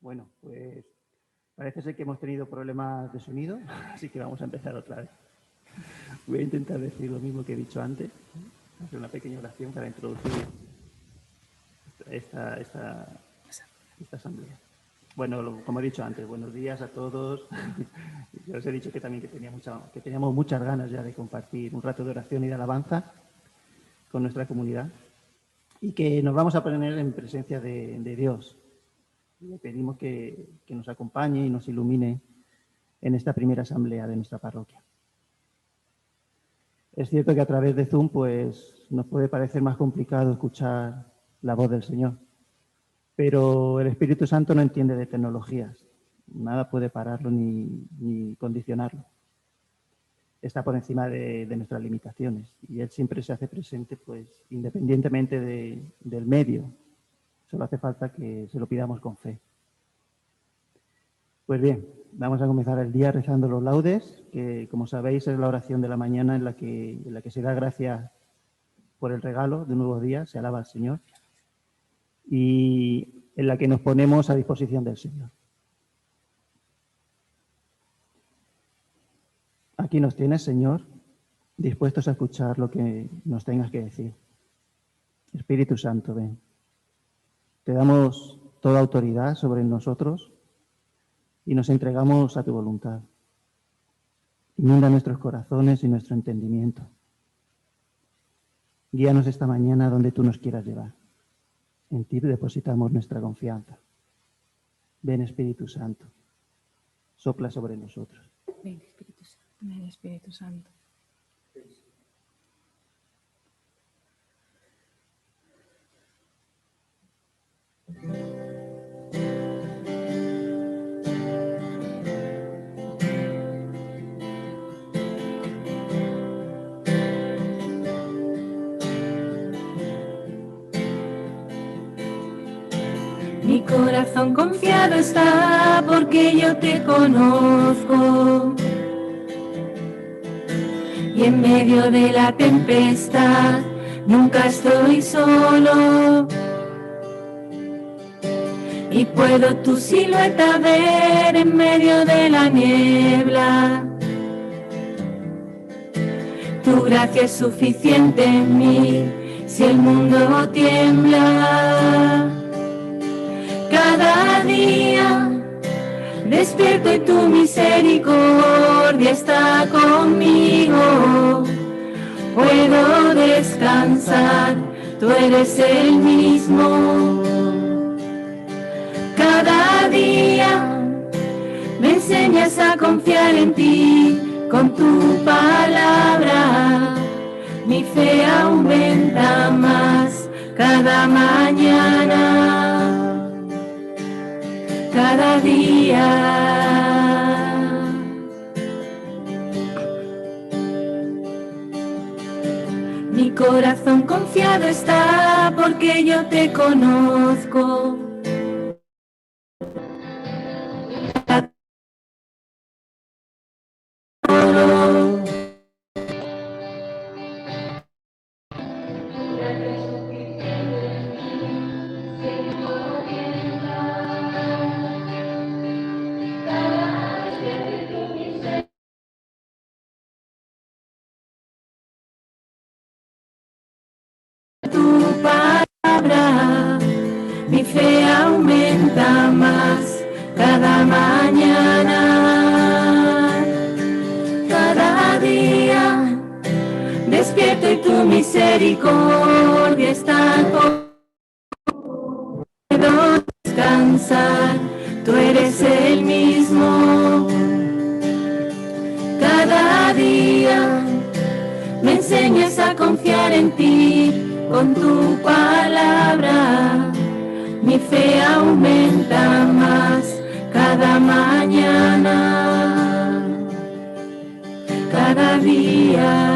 Bueno, pues parece ser que hemos tenido problemas de sonido, así que vamos a empezar otra vez. Voy a intentar decir lo mismo que he dicho antes, hacer una pequeña oración para introducir esta asamblea. Bueno, como he dicho antes, buenos días a todos. Yo os he dicho que también que teníamos muchas ganas ya de compartir un rato de oración y de alabanza con nuestra comunidad y que nos vamos a poner en presencia de Dios. Le pedimos que nos acompañe y nos ilumine en esta primera asamblea de nuestra parroquia. Es cierto que a través de Zoom pues, nos puede parecer más complicado escuchar la voz del Señor, pero el Espíritu Santo no entiende de tecnologías. Nada puede pararlo ni condicionarlo. Está por encima de nuestras limitaciones y Él siempre se hace presente pues, independientemente del medio. Solo hace falta que se lo pidamos con fe. Pues bien, vamos a comenzar el día rezando los laudes, que como sabéis es la oración de la mañana en la que se da gracias por el regalo de un nuevo día, se alaba al Señor, y en la que nos ponemos a disposición del Señor. Aquí nos tienes, Señor, dispuestos a escuchar lo que nos tengas que decir. Espíritu Santo, ven. Te damos toda autoridad sobre nosotros y nos entregamos a tu voluntad. Inunda nuestros corazones y nuestro entendimiento. Guíanos esta mañana donde tú nos quieras llevar. En ti depositamos nuestra confianza. Ven, Espíritu Santo. Sopla sobre nosotros. Ven, Espíritu Santo. Ven, Espíritu Santo. Mi corazón confiado está porque yo te conozco. Y en medio de la tempestad nunca estoy solo. Y puedo tu silueta ver en medio de la niebla. Tu gracia es suficiente en mí si el mundo tiembla. Cada día despierto y tu misericordia está conmigo. Puedo descansar, tú eres el mismo. Cada día me enseñas a confiar en ti con tu palabra. Mi fe aumenta más cada mañana. Cada día. Mi corazón confiado está porque yo te conozco. Tu palabra, mi fe aumenta más cada mañana. Cada día despierto y tu misericordia está conmigo. Puedo descansar, tú eres el mismo. Cada día me enseñas a confiar en ti. Con tu palabra, mi fe aumenta más cada mañana, cada día.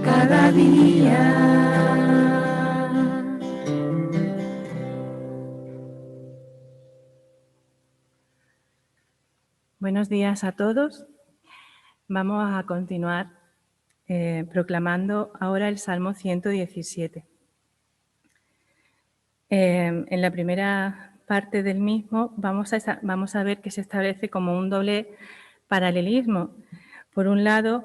Cada día. Buenos días a todos. Vamos a continuar proclamando ahora el Salmo 117. En la primera parte del mismo vamos a ver que se establece como un doble paralelismo. Por un lado,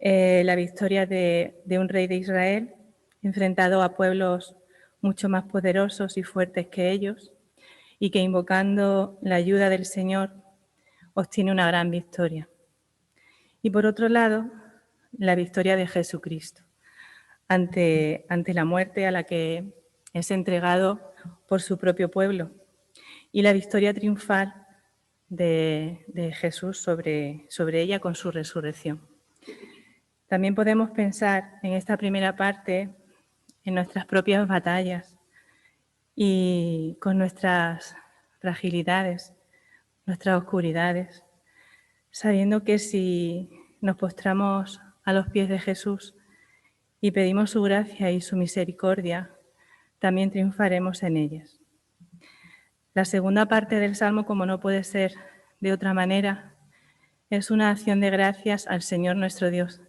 la victoria de un rey de Israel enfrentado a pueblos mucho más poderosos y fuertes que ellos, y que invocando la ayuda del Señor obtiene una gran victoria. Y por otro lado, la victoria de Jesucristo ante la muerte a la que es entregado por su propio pueblo, y la victoria triunfal de Jesús sobre ella con su resurrección. También podemos pensar en esta primera parte en nuestras propias batallas y con nuestras fragilidades, nuestras oscuridades, sabiendo que si nos postramos a los pies de Jesús y pedimos su gracia y su misericordia, también triunfaremos en ellas. La segunda parte del Salmo, como no puede ser de otra manera, es una acción de gracias al Señor nuestro Dios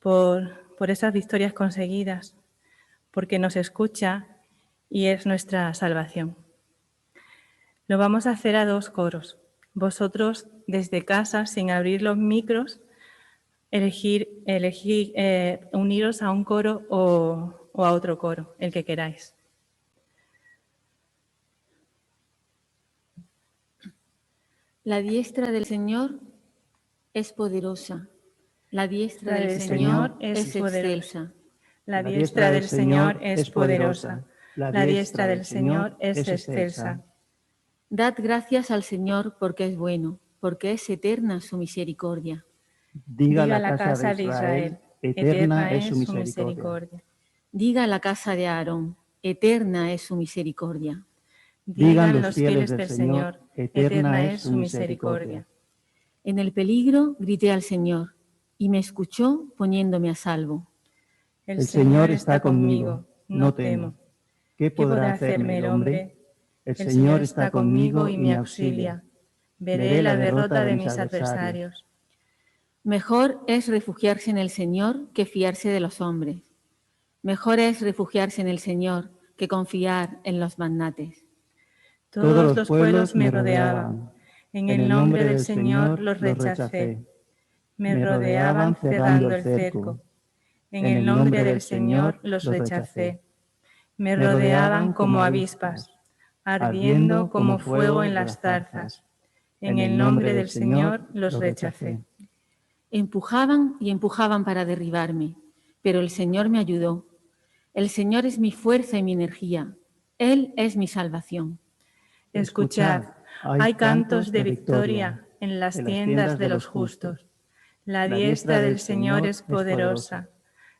por esas victorias conseguidas, porque nos escucha y es nuestra salvación. Lo vamos a hacer a dos coros. Vosotros, desde casa, sin abrir los micros, elegir uniros a un coro o a otro coro, el que queráis. La diestra del Señor es poderosa. La diestra del Señor es excelsa. La diestra del Señor es poderosa. La diestra del Señor es excelsa. Dad gracias al Señor porque es bueno, porque es eterna su misericordia. Diga la casa de Israel, eterna es su misericordia. Diga la casa de Aarón, eterna es su misericordia. Digan los fieles del Señor, eterna es su misericordia. En el peligro grité al Señor, y me escuchó poniéndome a salvo. El Señor está conmigo, no temo. ¿Qué podrá hacerme el hombre? El Señor está conmigo y me auxilia. Veré la derrota de mis adversarios. Mejor es refugiarse en el Señor que fiarse de los hombres. Mejor es refugiarse en el Señor que confiar en los magnates. Todos los pueblos me rodeaban. En el nombre del Señor los rechacé. Me rodeaban cerrando el cerco. En el nombre del Señor los rechacé. Me rodeaban como avispas, ardiendo como fuego en las zarzas. En el nombre del Señor los rechacé. Empujaban y empujaban para derribarme, pero el Señor me ayudó. El Señor es mi fuerza y mi energía. Él es mi salvación. Escuchad, hay cantos de victoria en las tiendas de los justos. La diestra del Señor es poderosa.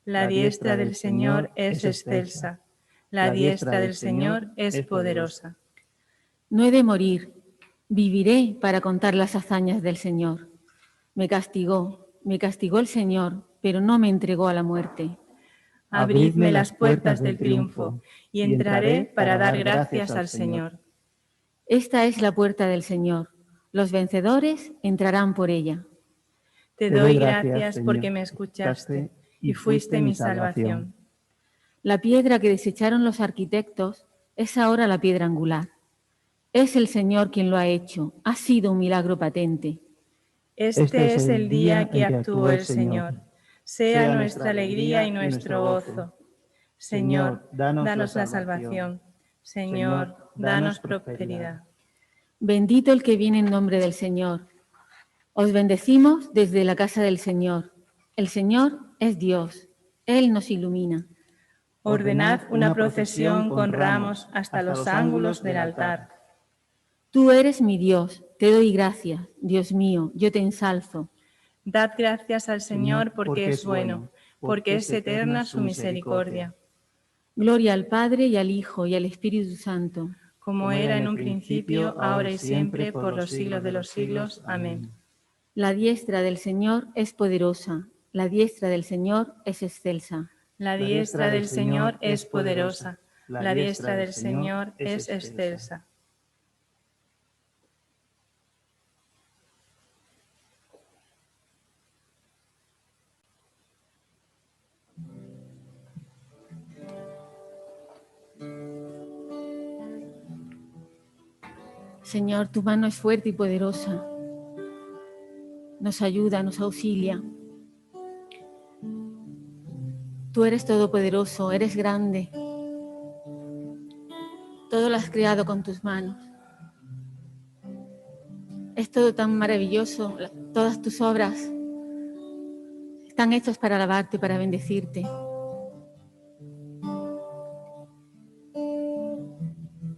La diestra del Señor es excelsa. La diestra del Señor es poderosa. No he de morir, viviré para contar las hazañas del Señor. Me castigó el Señor, pero no me entregó a la muerte. Abridme las puertas del triunfo y entraré para dar gracias al Señor. Esta es la puerta del Señor. Los vencedores entrarán por ella. Te doy gracias porque me escuchaste y fuiste mi salvación. La piedra que desecharon los arquitectos es ahora la piedra angular. Es el Señor quien lo ha hecho. Ha sido un milagro patente. Este es el día que actuó el Señor. Sea nuestra alegría y nuestro gozo. Señor, danos la salvación. Señor, danos prosperidad. Bendito el que viene en nombre del Señor. Os bendecimos desde la casa del Señor. El Señor es Dios. Él nos ilumina. Ordenad una procesión con ramos hasta los ángulos del altar. Tú eres mi Dios. Te doy gracias, Dios mío. Yo te ensalzo. Dad gracias al Señor porque es bueno, porque es eterna su misericordia. Gloria al Padre y al Hijo y al Espíritu Santo. Como era en un principio, ahora y siempre, por los siglos de los siglos. Amén. La diestra del Señor es poderosa. La diestra del Señor es excelsa. La diestra del Señor es poderosa. La diestra del Señor es excelsa. Señor, tu mano es fuerte y poderosa. Nos ayuda, nos auxilia. Tú eres todopoderoso, eres grande. Todo lo has creado con tus manos. Es todo tan maravilloso. Todas tus obras están hechas para alabarte, para bendecirte.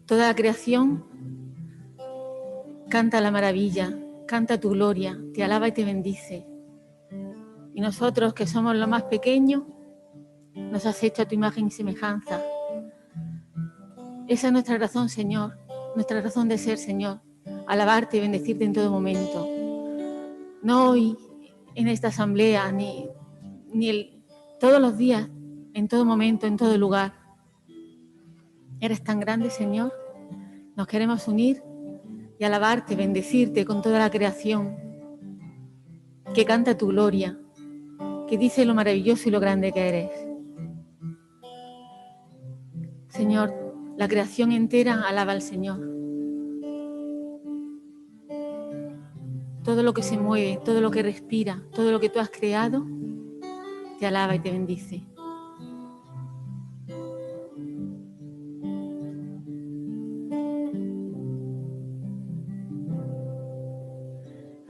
Toda la creación canta la maravilla, canta tu gloria, te alaba y te bendice. Y nosotros, que somos los más pequeños, nos has hecho a tu imagen y semejanza. Esa es nuestra razón, Señor, nuestra razón de ser, Señor, alabarte y bendecirte en todo momento. No hoy en esta asamblea, todos los días, en todo momento, en todo lugar. Eres tan grande, Señor. Nos queremos unir y alabarte, bendecirte con toda la creación que canta tu gloria, que dice lo maravilloso y lo grande que eres. Señor, la creación entera alaba al Señor. Todo lo que se mueve, todo lo que respira, todo lo que tú has creado, te alaba y te bendice.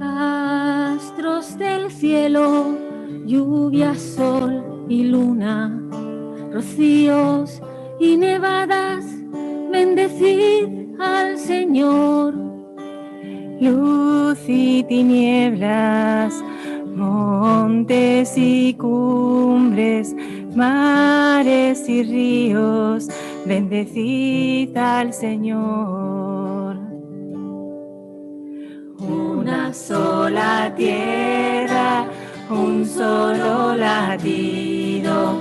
Astros del cielo, lluvia, sol y luna, rocíos y nevadas, bendecid al Señor. Luz y tinieblas, montes y cumbres, mares y ríos, bendecid al Señor. Una sola tierra, un solo latido,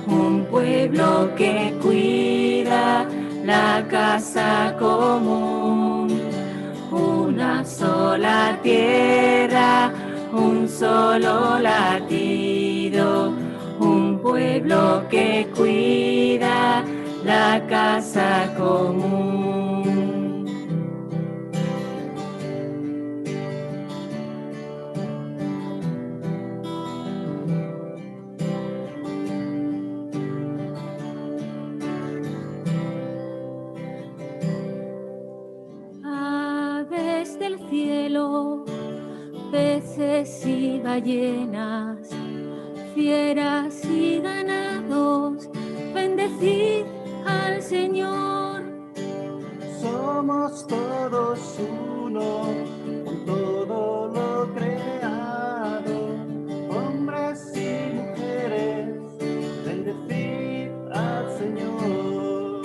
un pueblo que cuida la casa común. Una sola tierra, un solo latido, un pueblo que cuida la casa común. Aves del cielo, peces y ballenas, fieras y ganados, bendecid al Señor. Somos todos uno, con todo lo creado, hombres y mujeres, bendecid al Señor.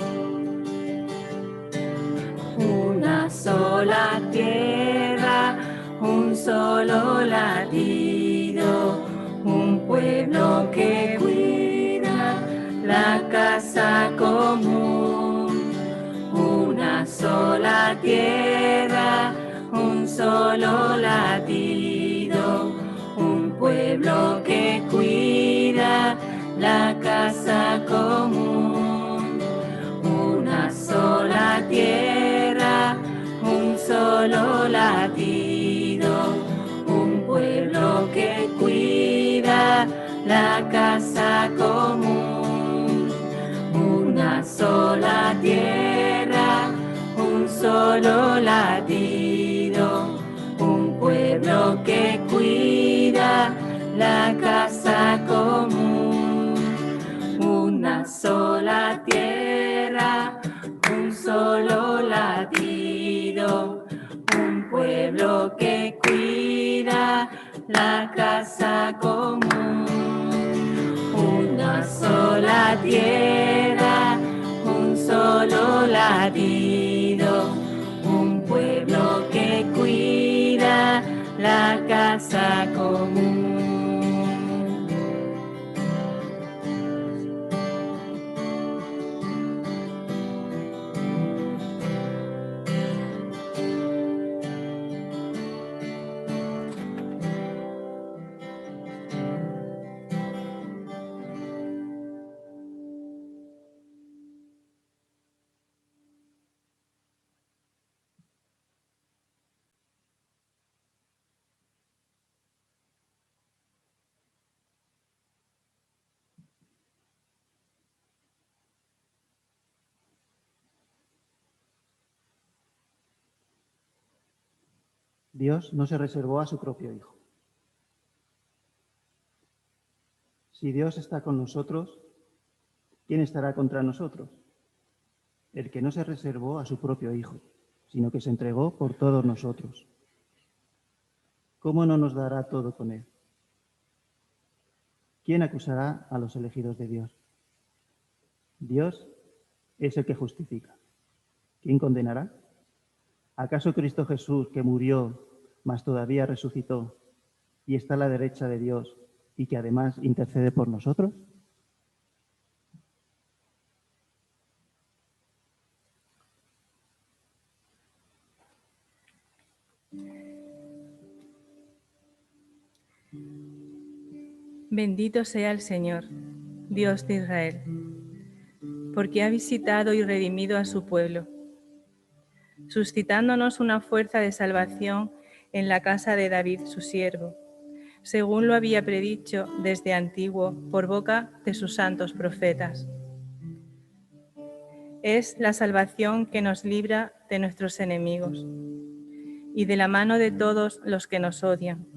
Una sola tierra, un solo latido, un pueblo que cuida la casa común. Una sola tierra, un solo latido, un pueblo que cuida la casa común. Una sola tierra, un solo latido, un pueblo que cuida la casa común. Una sola tierra, un solo latido, un pueblo que cuida la casa común. Una sola tierra, un solo latido, un pueblo que cuida la casa común. Una sola tierra, un solo latido, un pueblo que cuida la casa común. Dios no se reservó a su propio Hijo. Si Dios está con nosotros, ¿quién estará contra nosotros? El que no se reservó a su propio Hijo, sino que se entregó por todos nosotros. ¿Cómo no nos dará todo con Él? ¿Quién acusará a los elegidos de Dios? Dios es el que justifica. ¿Quién condenará? ¿Acaso Cristo Jesús, que murió, mas todavía resucitó, y está a la derecha de Dios, y que además intercede por nosotros? Bendito sea el Señor, Dios de Israel, porque ha visitado y redimido a su pueblo, suscitándonos una fuerza de salvación en la casa de David, su siervo, según lo había predicho desde antiguo por boca de sus santos profetas. Es la salvación que nos libra de nuestros enemigos y de la mano de todos los que nos odian.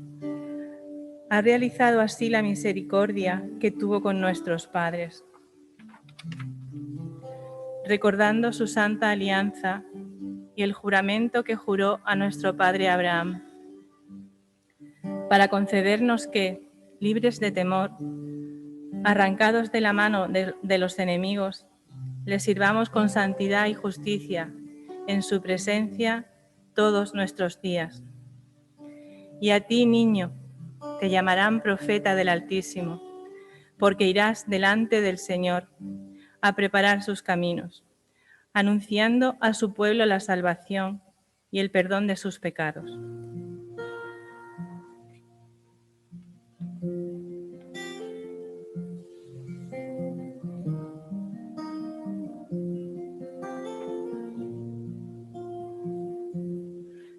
Ha realizado así la misericordia que tuvo con nuestros padres, recordando su santa alianza y el juramento que juró a nuestro padre Abraham, para concedernos que, libres de temor, arrancados de la mano de los enemigos, les sirvamos con santidad y justicia en su presencia todos nuestros días. Y a ti, niño, te llamarán profeta del Altísimo, porque irás delante del Señor a preparar sus caminos, anunciando a su pueblo la salvación y el perdón de sus pecados.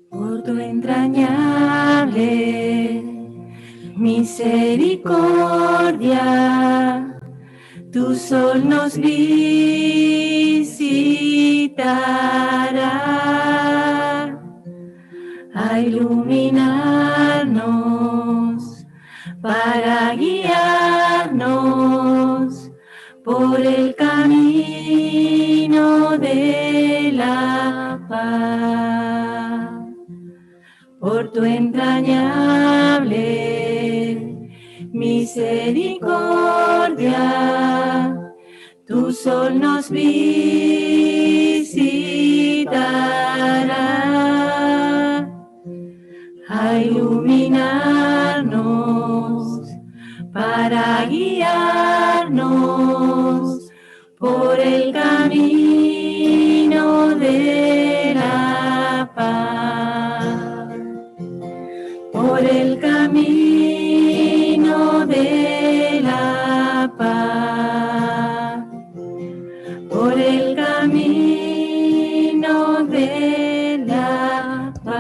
Por tu entrañable misericordia, tu sol nos visitará a iluminarnos, para guiarnos por el camino de la paz. Por tu entrañable misericordia, tu sol nos visitará a iluminarnos, para guiarnos por el camino de la paz. Por el camino de la paz, por el camino de la paz.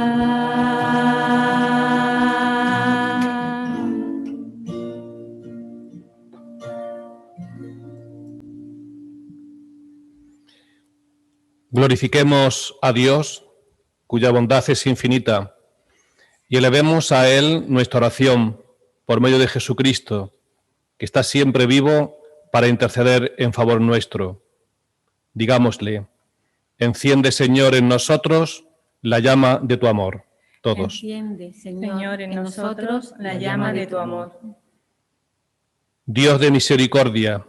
Glorifiquemos a Dios, cuya bondad es infinita, y elevemos a Él nuestra oración por medio de Jesucristo, que está siempre vivo para interceder en favor nuestro. Digámosle: enciende, Señor, en nosotros la llama de tu amor. Todos. Enciende, Señor, en nosotros la llama de tu amor. Dios de misericordia,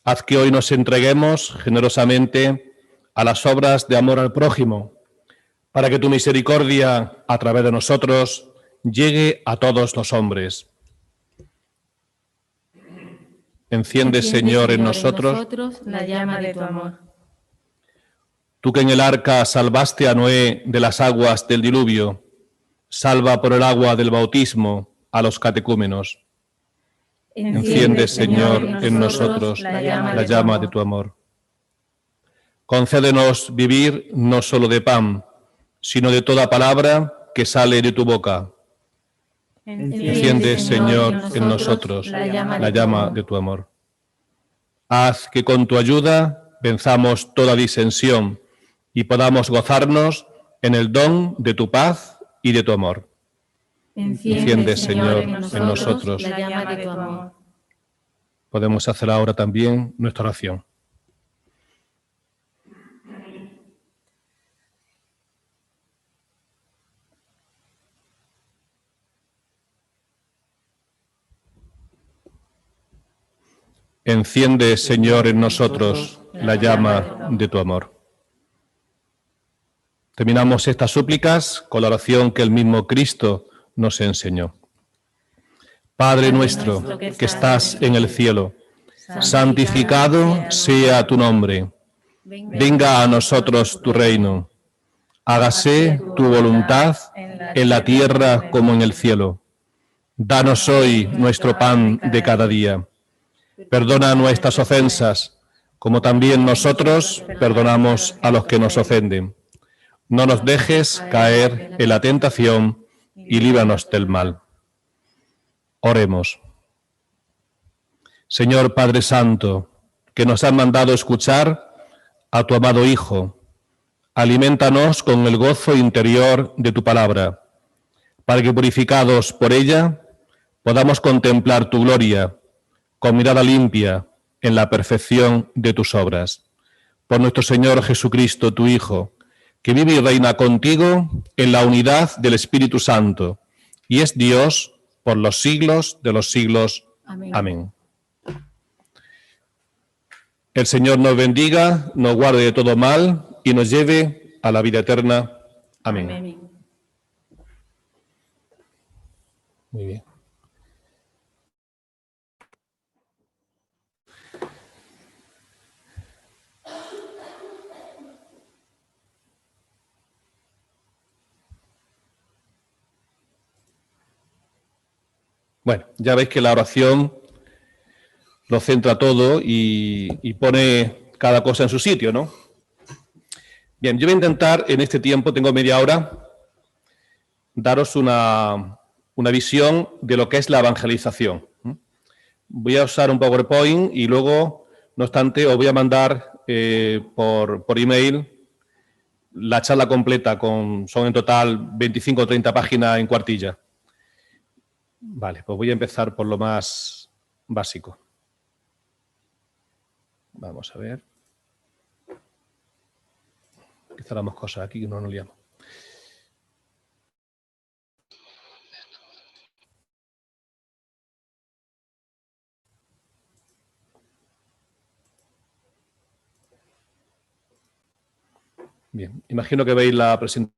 haz que hoy nos entreguemos generosamente a las obras de amor al prójimo, para que tu misericordia, a través de nosotros, llegue a todos los hombres. Enciende, Señor, en nosotros La llama de tu amor. Tú que en el arca salvaste a Noé de las aguas del diluvio, salva por el agua del bautismo a los catecúmenos. Enciende, Señor, en nosotros la llama de tu amor. Concédenos vivir no solo de pan, sino de toda palabra que sale de tu boca. Enciende, Señor, en nosotros la llama de tu amor. Haz que con tu ayuda venzamos toda disensión y podamos gozarnos en el don de tu paz y de tu amor. Enciende, Señor, en nosotros la llama de tu amor. Podemos hacer ahora también nuestra oración. Enciende, Señor, en nosotros la llama de tu amor. Terminamos estas súplicas con la oración que el mismo Cristo nos enseñó. Padre nuestro que estás en el cielo, santificado sea tu nombre. Venga a nosotros tu reino. Hágase tu voluntad en la tierra como en el cielo. Danos hoy nuestro pan de cada día. Perdona nuestras ofensas, como también nosotros perdonamos a los que nos ofenden. No nos dejes caer en la tentación y líbranos del mal. Oremos. Señor Padre Santo, que nos has mandado escuchar a tu amado Hijo, aliméntanos con el gozo interior de tu palabra, para que purificados por ella podamos contemplar tu gloria con mirada limpia en la perfección de tus obras. Por nuestro Señor Jesucristo, tu Hijo, que vive y reina contigo en la unidad del Espíritu Santo, y es Dios por los siglos de los siglos. Amén. Amén. El Señor nos bendiga, nos guarde de todo mal y nos lleve a la vida eterna. Amén. Amén. Muy bien. Bueno, ya veis que la oración lo centra todo y pone cada cosa en su sitio, ¿no? Bien, yo voy a intentar en este tiempo, tengo media hora, daros una visión de lo que es la evangelización. Voy a usar un PowerPoint y luego, no obstante, os voy a mandar por email la charla completa, son en total 25 o 30 páginas en cuartilla. Vale, pues voy a empezar por lo más básico. Vamos a ver. Quizá damos cosas aquí que no nos liamos. Bien, imagino que veis la presentación.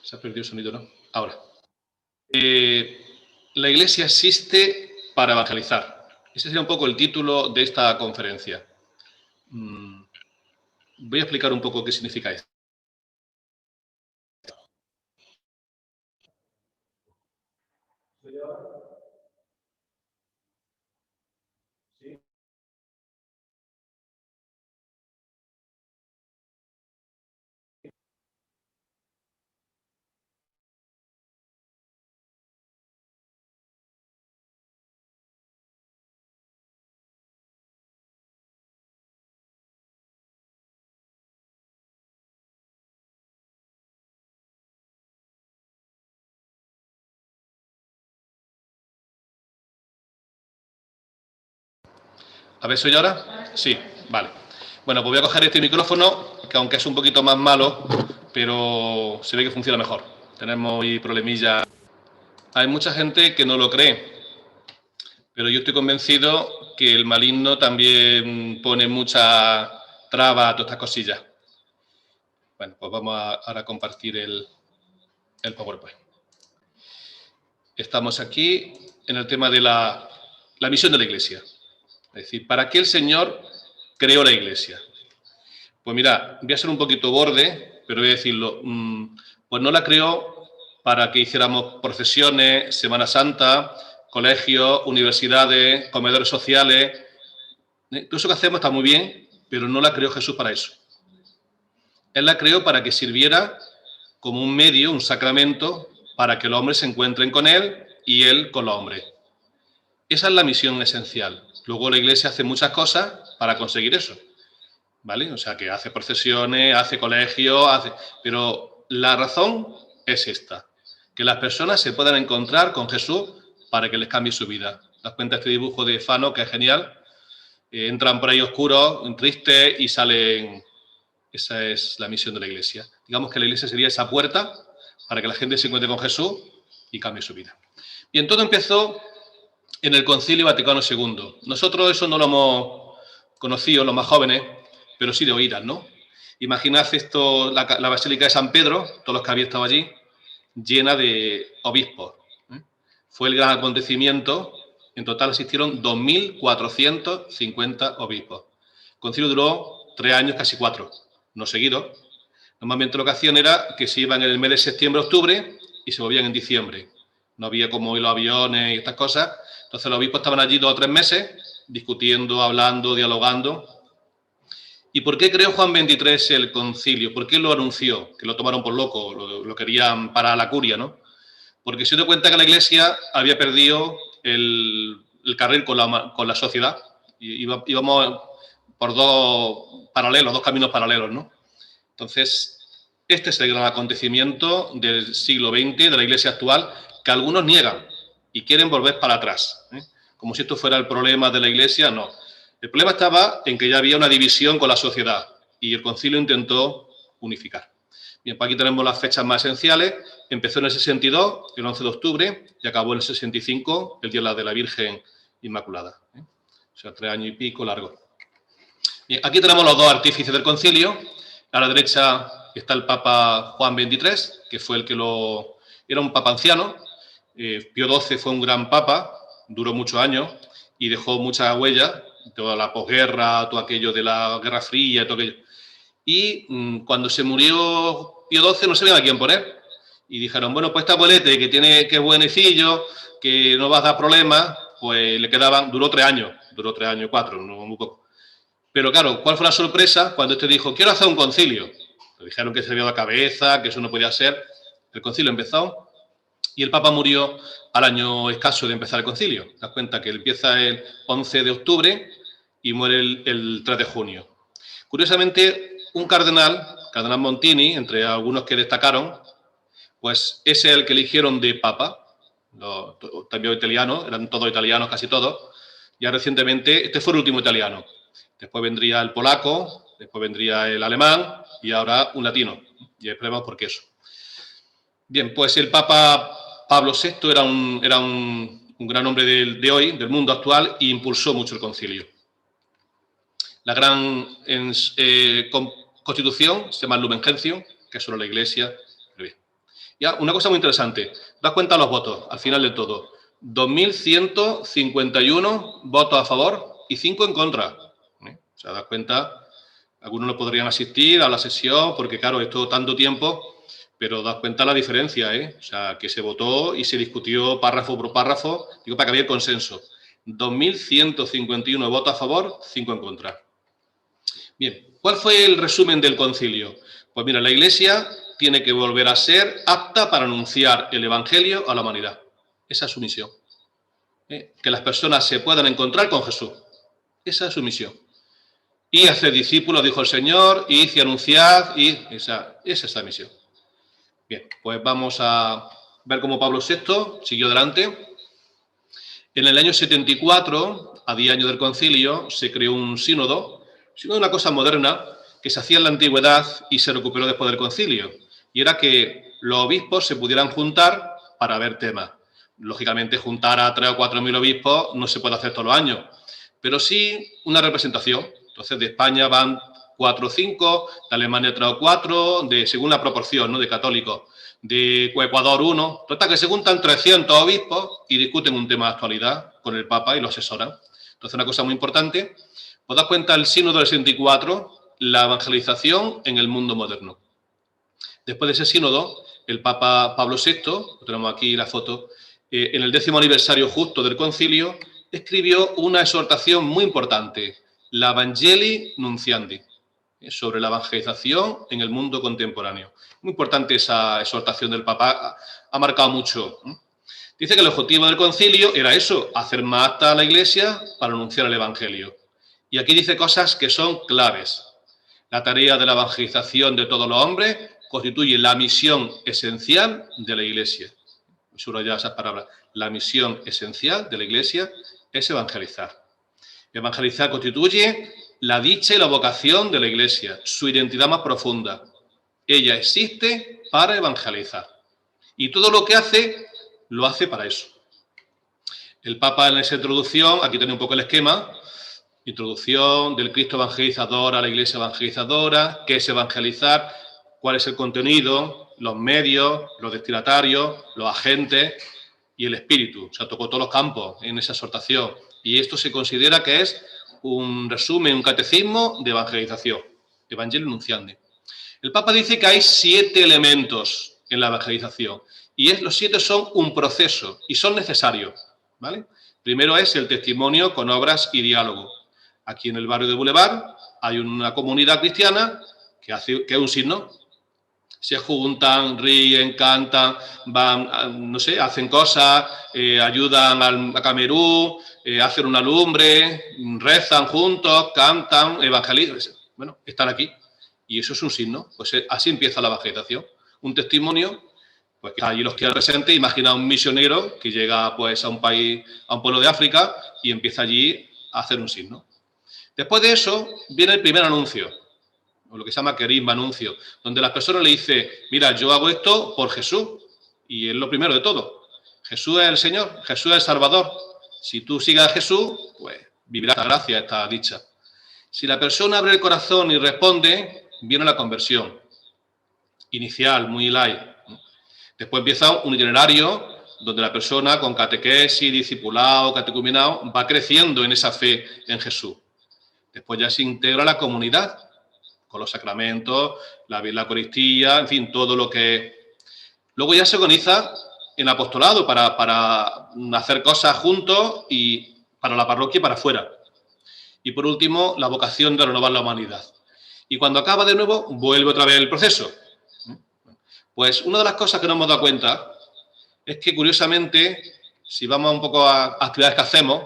Se ha perdido el sonido, ¿no? Ahora. La Iglesia existe para evangelizar. Ese sería un poco el título de esta conferencia. Voy a explicar un poco qué significa esto. A ver, ¿soy ahora? Sí, vale. Bueno, pues voy a coger este micrófono, que aunque es un poquito más malo, pero se ve que funciona mejor. Tenemos ahí problemillas. Hay mucha gente que no lo cree, pero yo estoy convencido que el maligno también pone mucha traba a todas estas cosillas. Bueno, pues vamos ahora a compartir el PowerPoint. Estamos aquí en el tema de la misión de la Iglesia. Es decir, ¿para qué el Señor creó la Iglesia? Pues mira, voy a ser un poquito borde, pero voy a decirlo. Pues no la creó para que hiciéramos procesiones, Semana Santa, colegios, universidades, comedores sociales. Todo eso que hacemos está muy bien, pero no la creó Jesús para eso. Él la creó para que sirviera como un medio, un sacramento, para que los hombres se encuentren con Él y Él con los hombres. Esa es la misión esencial. Luego la Iglesia hace muchas cosas para conseguir eso, ¿vale? O sea, que hace procesiones, hace colegios, pero la razón es esta, que las personas se puedan encontrar con Jesús para que les cambie su vida. Das cuenta este dibujo de Fano, que es genial. Entran por ahí oscuros, tristes y salen. Esa es la misión de la Iglesia. Digamos que la Iglesia sería esa puerta para que la gente se encuentre con Jesús y cambie su vida. Bien, todo empezó en el Concilio Vaticano II. Nosotros eso no lo hemos conocido, los más jóvenes, pero sí de oídas, ¿no? Imaginad esto, la Basílica de San Pedro, todos los que habéis estado allí, llena de obispos. Fue el gran acontecimiento. En total asistieron 2.450 obispos. El concilio duró 3 años, casi 4, no seguidos. Normalmente la ocasión era que se iban en el mes de septiembre, octubre y se volvían en diciembre. No había como hoy los aviones y estas cosas. Entonces los obispos estaban allí 2 o 3 meses discutiendo, hablando, dialogando. ¿Y por qué creó Juan XXIII el concilio? ¿Por qué lo anunció? Que lo tomaron por loco, lo querían para la curia, ¿no? Porque se dio cuenta que la Iglesia había perdido el carril con la sociedad. Íbamos por 2 caminos paralelos, ¿no? Entonces, este es el gran acontecimiento del siglo XX, de la Iglesia actual, que algunos niegan y quieren volver para atrás, ¿eh? Como si esto fuera el problema de la Iglesia, no. El problema estaba en que ya había una división con la sociedad y el concilio intentó unificar. Bien, pues aquí tenemos las fechas más esenciales. Empezó en el 62, el 11 de octubre, y acabó en el 65, el día de la Virgen Inmaculada, ¿eh? O sea, 3 años y pico largo. Bien, aquí tenemos los 2 artífices del concilio. A la derecha está el Papa Juan XXIII, que fue el que era un papa anciano. Pío XII fue un gran papa, duró muchos años y dejó muchas huellas, toda la posguerra, todo aquello de la Guerra Fría, todo aquello. Y cuando se murió Pío XII no sabían a quién poner. Y dijeron, bueno, pues este abuelete que es buenecillo, que no va a dar problemas, pues le quedaban, duró 3 años, 4, no muy poco. Pero claro, ¿cuál fue la sorpresa cuando este dijo, quiero hacer un concilio? Le dijeron que se había dado cabeza, que eso no podía ser. El concilio empezó y el Papa murió al año escaso de empezar el concilio. Te das cuenta que empieza el 11 de octubre y muere el 3 de junio. Curiosamente, un cardenal Montini, entre algunos que destacaron, pues es el que eligieron de Papa. También italianos, eran todos italianos, casi todos. Ya recientemente, este fue el último italiano. Después vendría el polaco, después vendría el alemán y ahora un latino. Y esperemos por qué eso. Bien, pues el Papa Pablo VI era un gran hombre de hoy, del mundo actual, e impulsó mucho el concilio. La gran constitución se llama Lumen Gentium, que es solo la Iglesia. Ya, una cosa muy interesante, das cuenta los votos, al final de todo. 2.151 votos a favor y 5 en contra. O sea, das cuenta, algunos no podrían asistir a la sesión porque, claro, esto tanto tiempo, pero das cuenta la diferencia, ¿eh? O sea, que se votó y se discutió párrafo por párrafo, digo, para que había consenso. 2.151 votos a favor, 5 en contra. Bien, ¿cuál fue el resumen del concilio? Pues mira, la Iglesia tiene que volver a ser apta para anunciar el Evangelio a la humanidad. Esa es su misión. Que las personas se puedan encontrar con Jesús. Esa es su misión. Y hacer discípulos, dijo el Señor, y anunciar, y esa es la misión. Bien, pues vamos a ver cómo Pablo VI siguió adelante. En el año 74, a 10 años del concilio, se creó un sínodo, una cosa moderna que se hacía en la antigüedad y se recuperó después del concilio. Y era que los obispos se pudieran juntar para ver temas. Lógicamente, juntar a 3 o 4 mil obispos no se puede hacer todos los años, pero sí una representación. Entonces, de España van 4 o 5, de Alemania 3 o 4, según la proporción, ¿no?, de católicos. De Ecuador 1. Total, que se juntan 300 obispos y discuten un tema de actualidad con el Papa y lo asesoran. Entonces, una cosa muy importante. ¿Os das cuenta el sínodo del 64? La evangelización en el mundo moderno. Después de ese sínodo, el Papa Pablo VI, tenemos aquí la foto, en el 10º aniversario justo del concilio, escribió una exhortación muy importante, la Evangelii Nunciandi, sobre la evangelización en el mundo contemporáneo. Muy importante esa exhortación del Papa, ha marcado mucho. Dice que el objetivo del concilio era eso, hacer más apta a la Iglesia para anunciar el Evangelio. Y aquí dice cosas que son claves. La tarea de la evangelización de todos los hombres constituye la misión esencial de la Iglesia. Subrayar esas palabras. La misión esencial de la Iglesia es evangelizar. Evangelizar constituye la dicha y la vocación de la Iglesia, su identidad más profunda. Ella existe para evangelizar. Y todo lo que hace, lo hace para eso. El Papa en esa introducción, aquí tiene un poco el esquema, introducción del Cristo evangelizador a la Iglesia evangelizadora, qué es evangelizar, cuál es el contenido, los medios, los destinatarios, los agentes y el espíritu. O sea, tocó todos los campos en esa exhortación. Y esto se considera que es un resumen, un catecismo de evangelización, Evangelio Nunciandi. El Papa dice que hay 7 elementos en la evangelización y los 7 son un proceso y son necesarios, ¿vale? Primero es el testimonio con obras y diálogo. Aquí en el barrio de Boulevard hay una comunidad cristiana que es un signo. Se juntan, ríen, cantan, van, no sé, hacen cosas, ayudan a Camerún, hacen una lumbre, rezan juntos, cantan, evangelizan. Bueno, están aquí. Y eso es un signo. Pues así empieza la evangelización. Un testimonio, pues que allí los tiene presentes. Imagina un misionero que llega pues a un país, a un pueblo de África y empieza allí a hacer un signo. Después de eso viene el primer anuncio, o lo que se llama querisma, anuncio, donde las personas le dicen, mira, yo hago esto por Jesús, y es lo primero de todo. Jesús es el Señor, Jesús es el Salvador. Si tú sigues a Jesús, pues vivirás la gracia, esta dicha. Si la persona abre el corazón y responde, viene la conversión inicial, muy light. Después empieza un itinerario donde la persona con catequesis, discipulado, catecumenado, va creciendo en esa fe en Jesús. Después ya se integra la comunidad, con los sacramentos, la Eucaristía, en fin, todo lo que... Luego ya se organiza en apostolado para hacer cosas juntos y para la parroquia y para afuera. Y por último, la vocación de renovar la humanidad. Y cuando acaba de nuevo, vuelve otra vez el proceso. Pues una de las cosas que nos hemos dado cuenta es que, curiosamente, si vamos un poco a actividades que hacemos,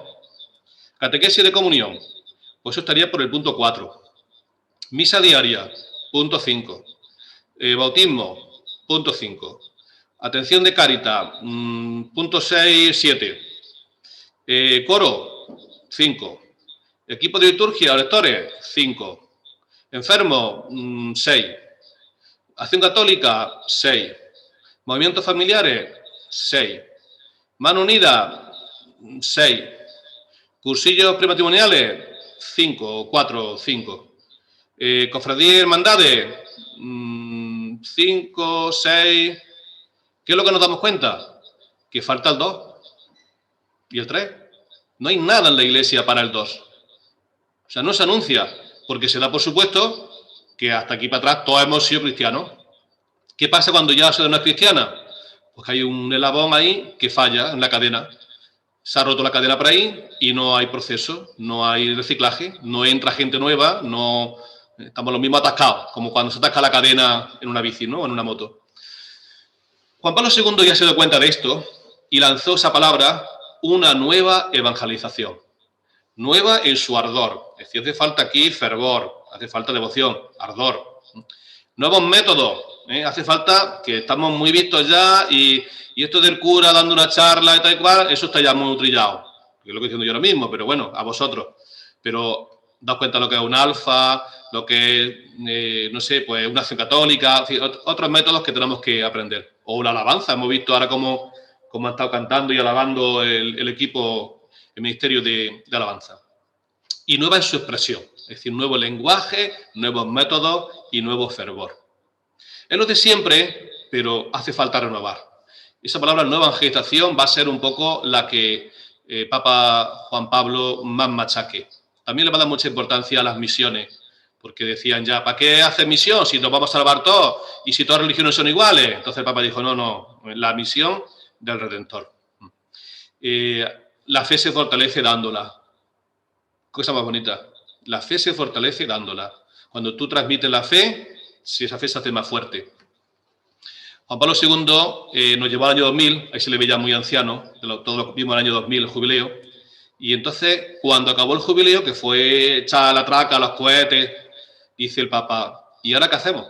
catequesis de comunión, pues eso estaría por el punto 4. Misa diaria, punto 5. Bautismo, punto 5. Atención de Cáritas, punto 6, 7. Coro, 5. Equipo de liturgia, lectores, 5. Enfermo, 6. Acción católica, 6. Movimientos familiares, 6. Mano unida, 6. Cursillos prematrimoniales, 5, 4, 5. Cofradías y hermandades, 5, 6. ¿Qué es lo que nos damos cuenta? Que falta el 2 y el 3. No hay nada en la Iglesia para el 2. O sea, no se anuncia, porque se da por supuesto que hasta aquí para atrás todos hemos sido cristianos. ¿Qué pasa cuando ya se no es cristiana? Pues que hay un eslabón ahí que falla en la cadena. Se ha roto la cadena por ahí y no hay proceso, no hay reciclaje, no entra gente nueva, no estamos los mismos atascados, como cuando se atasca la cadena en una bici, ¿no? O en una moto. Juan Pablo II ya se dio cuenta de esto y lanzó esa palabra, una nueva evangelización. Nueva en su ardor. Es decir, hace falta aquí fervor, hace falta devoción, ardor. Nuevos métodos. Hace falta, que estamos muy vistos ya y esto del cura dando una charla y tal y cual, eso está ya muy trillado. Es lo que estoy diciendo yo ahora mismo, pero bueno, a vosotros. Pero daos cuenta lo que es un alfa, lo que es, no sé, pues una acción católica, en fin, otros métodos que tenemos que aprender. O la alabanza, hemos visto ahora cómo han estado cantando y alabando el equipo, el ministerio de alabanza. Y nueva en su expresión, es decir, nuevo lenguaje, nuevos métodos y nuevo fervor. Es lo de siempre, pero hace falta renovar. Esa palabra nueva evangelización va a ser un poco la que Papa Juan Pablo más machaque. También le va a dar mucha importancia a las misiones, porque decían ya, ¿para qué hacer misión si nos vamos a salvar todos y si todas las religiones son iguales? Entonces el Papa dijo, no, la misión del Redentor. La fe se fortalece dándola. Cosa más bonita. La fe se fortalece dándola. Cuando tú transmites la fe, si esa fe se hace más fuerte. Juan Pablo II nos llevó al año 2000, ahí se le veía muy anciano, todos lo vimos el año 2000, el jubileo, y entonces, cuando acabó el jubileo, que fue echar la traca, los cohetes, dice el Papa, ¿y ahora qué hacemos?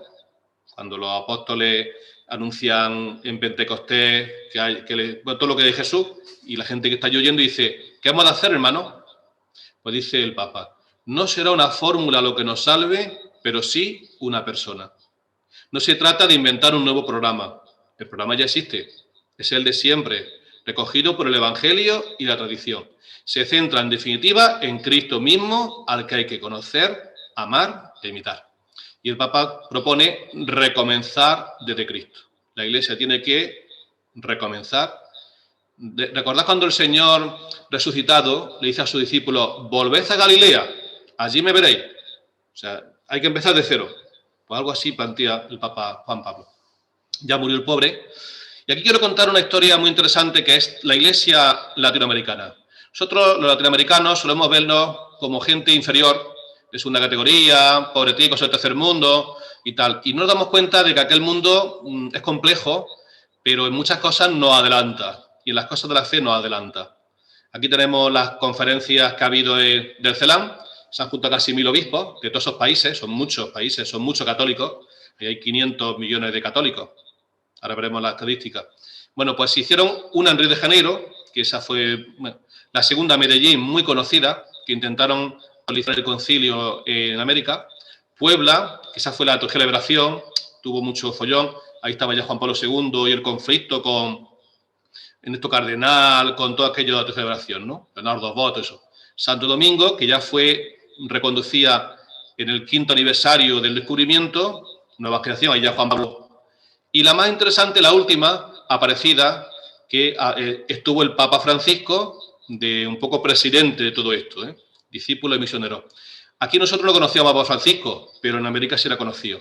Cuando los apóstoles anuncian en Pentecostés todo lo que de Jesús, y la gente que está oyendo dice, ¿qué hemos de hacer, hermano? Pues dice el Papa, no será una fórmula lo que nos salve, pero sí una persona. No se trata de inventar un nuevo programa. El programa ya existe. Es el de siempre, recogido por el Evangelio y la tradición. Se centra, en definitiva, en Cristo mismo, al que hay que conocer, amar e imitar. Y el Papa propone recomenzar desde Cristo. La Iglesia tiene que recomenzar. ¿Recordad cuando el Señor resucitado le dice a sus discípulos, volved a Galilea, allí me veréis? O sea, hay que empezar de cero. Pues algo así plantea el Papa Juan Pablo. Ya murió el pobre. Y aquí quiero contar una historia muy interesante que es la Iglesia latinoamericana. Nosotros, los latinoamericanos, solemos vernos como gente inferior, de segunda categoría, pobreticos del tercer mundo y tal. Y no nos damos cuenta de que aquel mundo es complejo, pero en muchas cosas nos adelanta. Y en las cosas de la fe nos adelanta. Aquí tenemos las conferencias que ha habido del CELAM. Se han juntado casi 1000 obispos de todos esos países, son muchos países, son muchos católicos, y hay 500 millones de católicos. Ahora veremos las estadísticas. Bueno, pues se hicieron una en Río de Janeiro, que esa fue la segunda en Medellín, muy conocida, que intentaron realizar el concilio en América. Puebla, que esa fue la celebración, tuvo mucho follón, ahí estaba ya Juan Pablo II y el conflicto con Ernesto Cardenal, con todo aquello de la celebración, ¿no? Leonardo Boto, eso. Santo Domingo, que ya fue reconducía en el 5º aniversario del descubrimiento, nueva creación, ahí ya Juan Pablo. Y la más interesante, la última, Aparecida, que estuvo el Papa Francisco, de un poco presidente de todo esto, discípulo y misionero. Aquí nosotros no conocíamos a Papa Francisco, pero en América sí era conocido.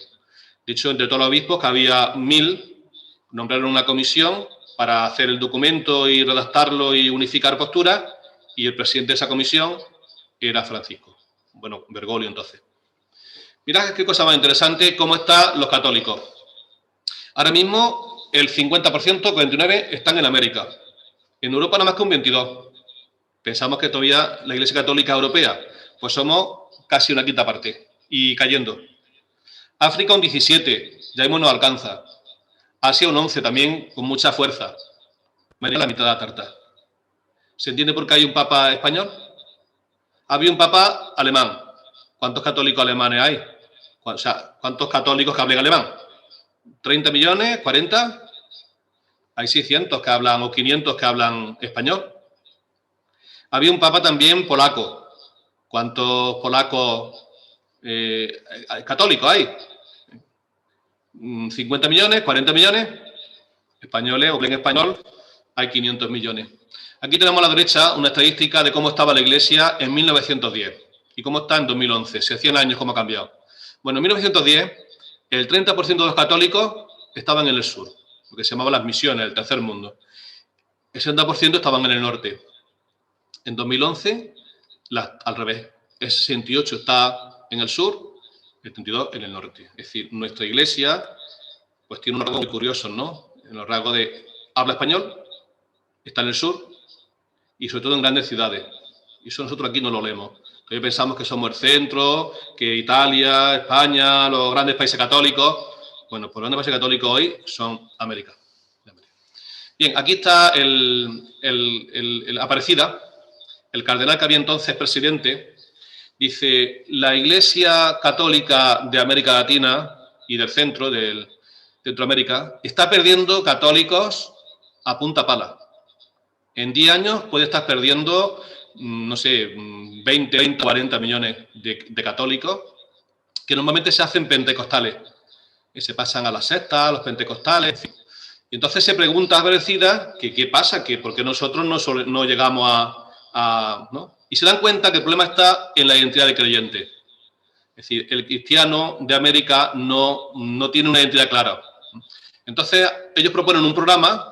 De hecho, entre todos los obispos, que había 1000, nombraron una comisión para hacer el documento y redactarlo y unificar posturas, y el presidente de esa comisión era Francisco. Bueno, Bergoglio entonces. Mirad qué cosa más interesante, cómo están los católicos. Ahora mismo el 50%, 49%, están en América. En Europa nada más que un 22%. Pensamos que todavía la Iglesia Católica Europea, pues somos casi una quinta parte y cayendo. África un 17%, ya mismo nos alcanza. Asia un 11%, también con mucha fuerza. América la mitad de la tarta. ¿Se entiende por qué hay un papa español? Había un papa alemán. ¿Cuántos católicos alemanes hay? O sea, ¿cuántos católicos que hablan alemán? ¿30 millones? ¿40? Hay 600 que hablan, o 500 que hablan español. Había un papa también polaco. ¿Cuántos polacos católicos hay? ¿50 millones? ¿40 millones? Españoles, o en español, hay 500 millones. Aquí tenemos a la derecha una estadística de cómo estaba la Iglesia en 1910 y cómo está en 2011, si 100 años cómo ha cambiado. Bueno, en 1910 el 30% de los católicos estaban en el sur, lo que se llamaba las misiones, el tercer mundo. El 60% estaban en el norte. En 2011, al revés, el 68% está en el sur, el 32% en el norte. Es decir, nuestra Iglesia pues tiene unos rasgos muy curiosos, ¿no? En los rasgos de habla español, está en el sur, y sobre todo en grandes ciudades. Y eso nosotros aquí no lo leemos. Hoy pensamos que somos el centro, que Italia, España, los grandes países católicos. Bueno, pues los grandes países católicos hoy son América. Bien, aquí está el Aparecida, el cardenal que había entonces presidente. Dice, la Iglesia Católica de América Latina y del centro, de Centroamérica, está perdiendo católicos a punta pala. En 10 años puede estar perdiendo, no sé, 20, 40 millones de católicos que normalmente se hacen pentecostales. Y se pasan a las sectas, a los pentecostales. Y entonces se pregunta a Aparecida que qué pasa, que por qué nosotros no llegamos ¿no? Y se dan cuenta que el problema está en la identidad de creyente. Es decir, el cristiano de América no tiene una identidad clara. Entonces ellos proponen un programa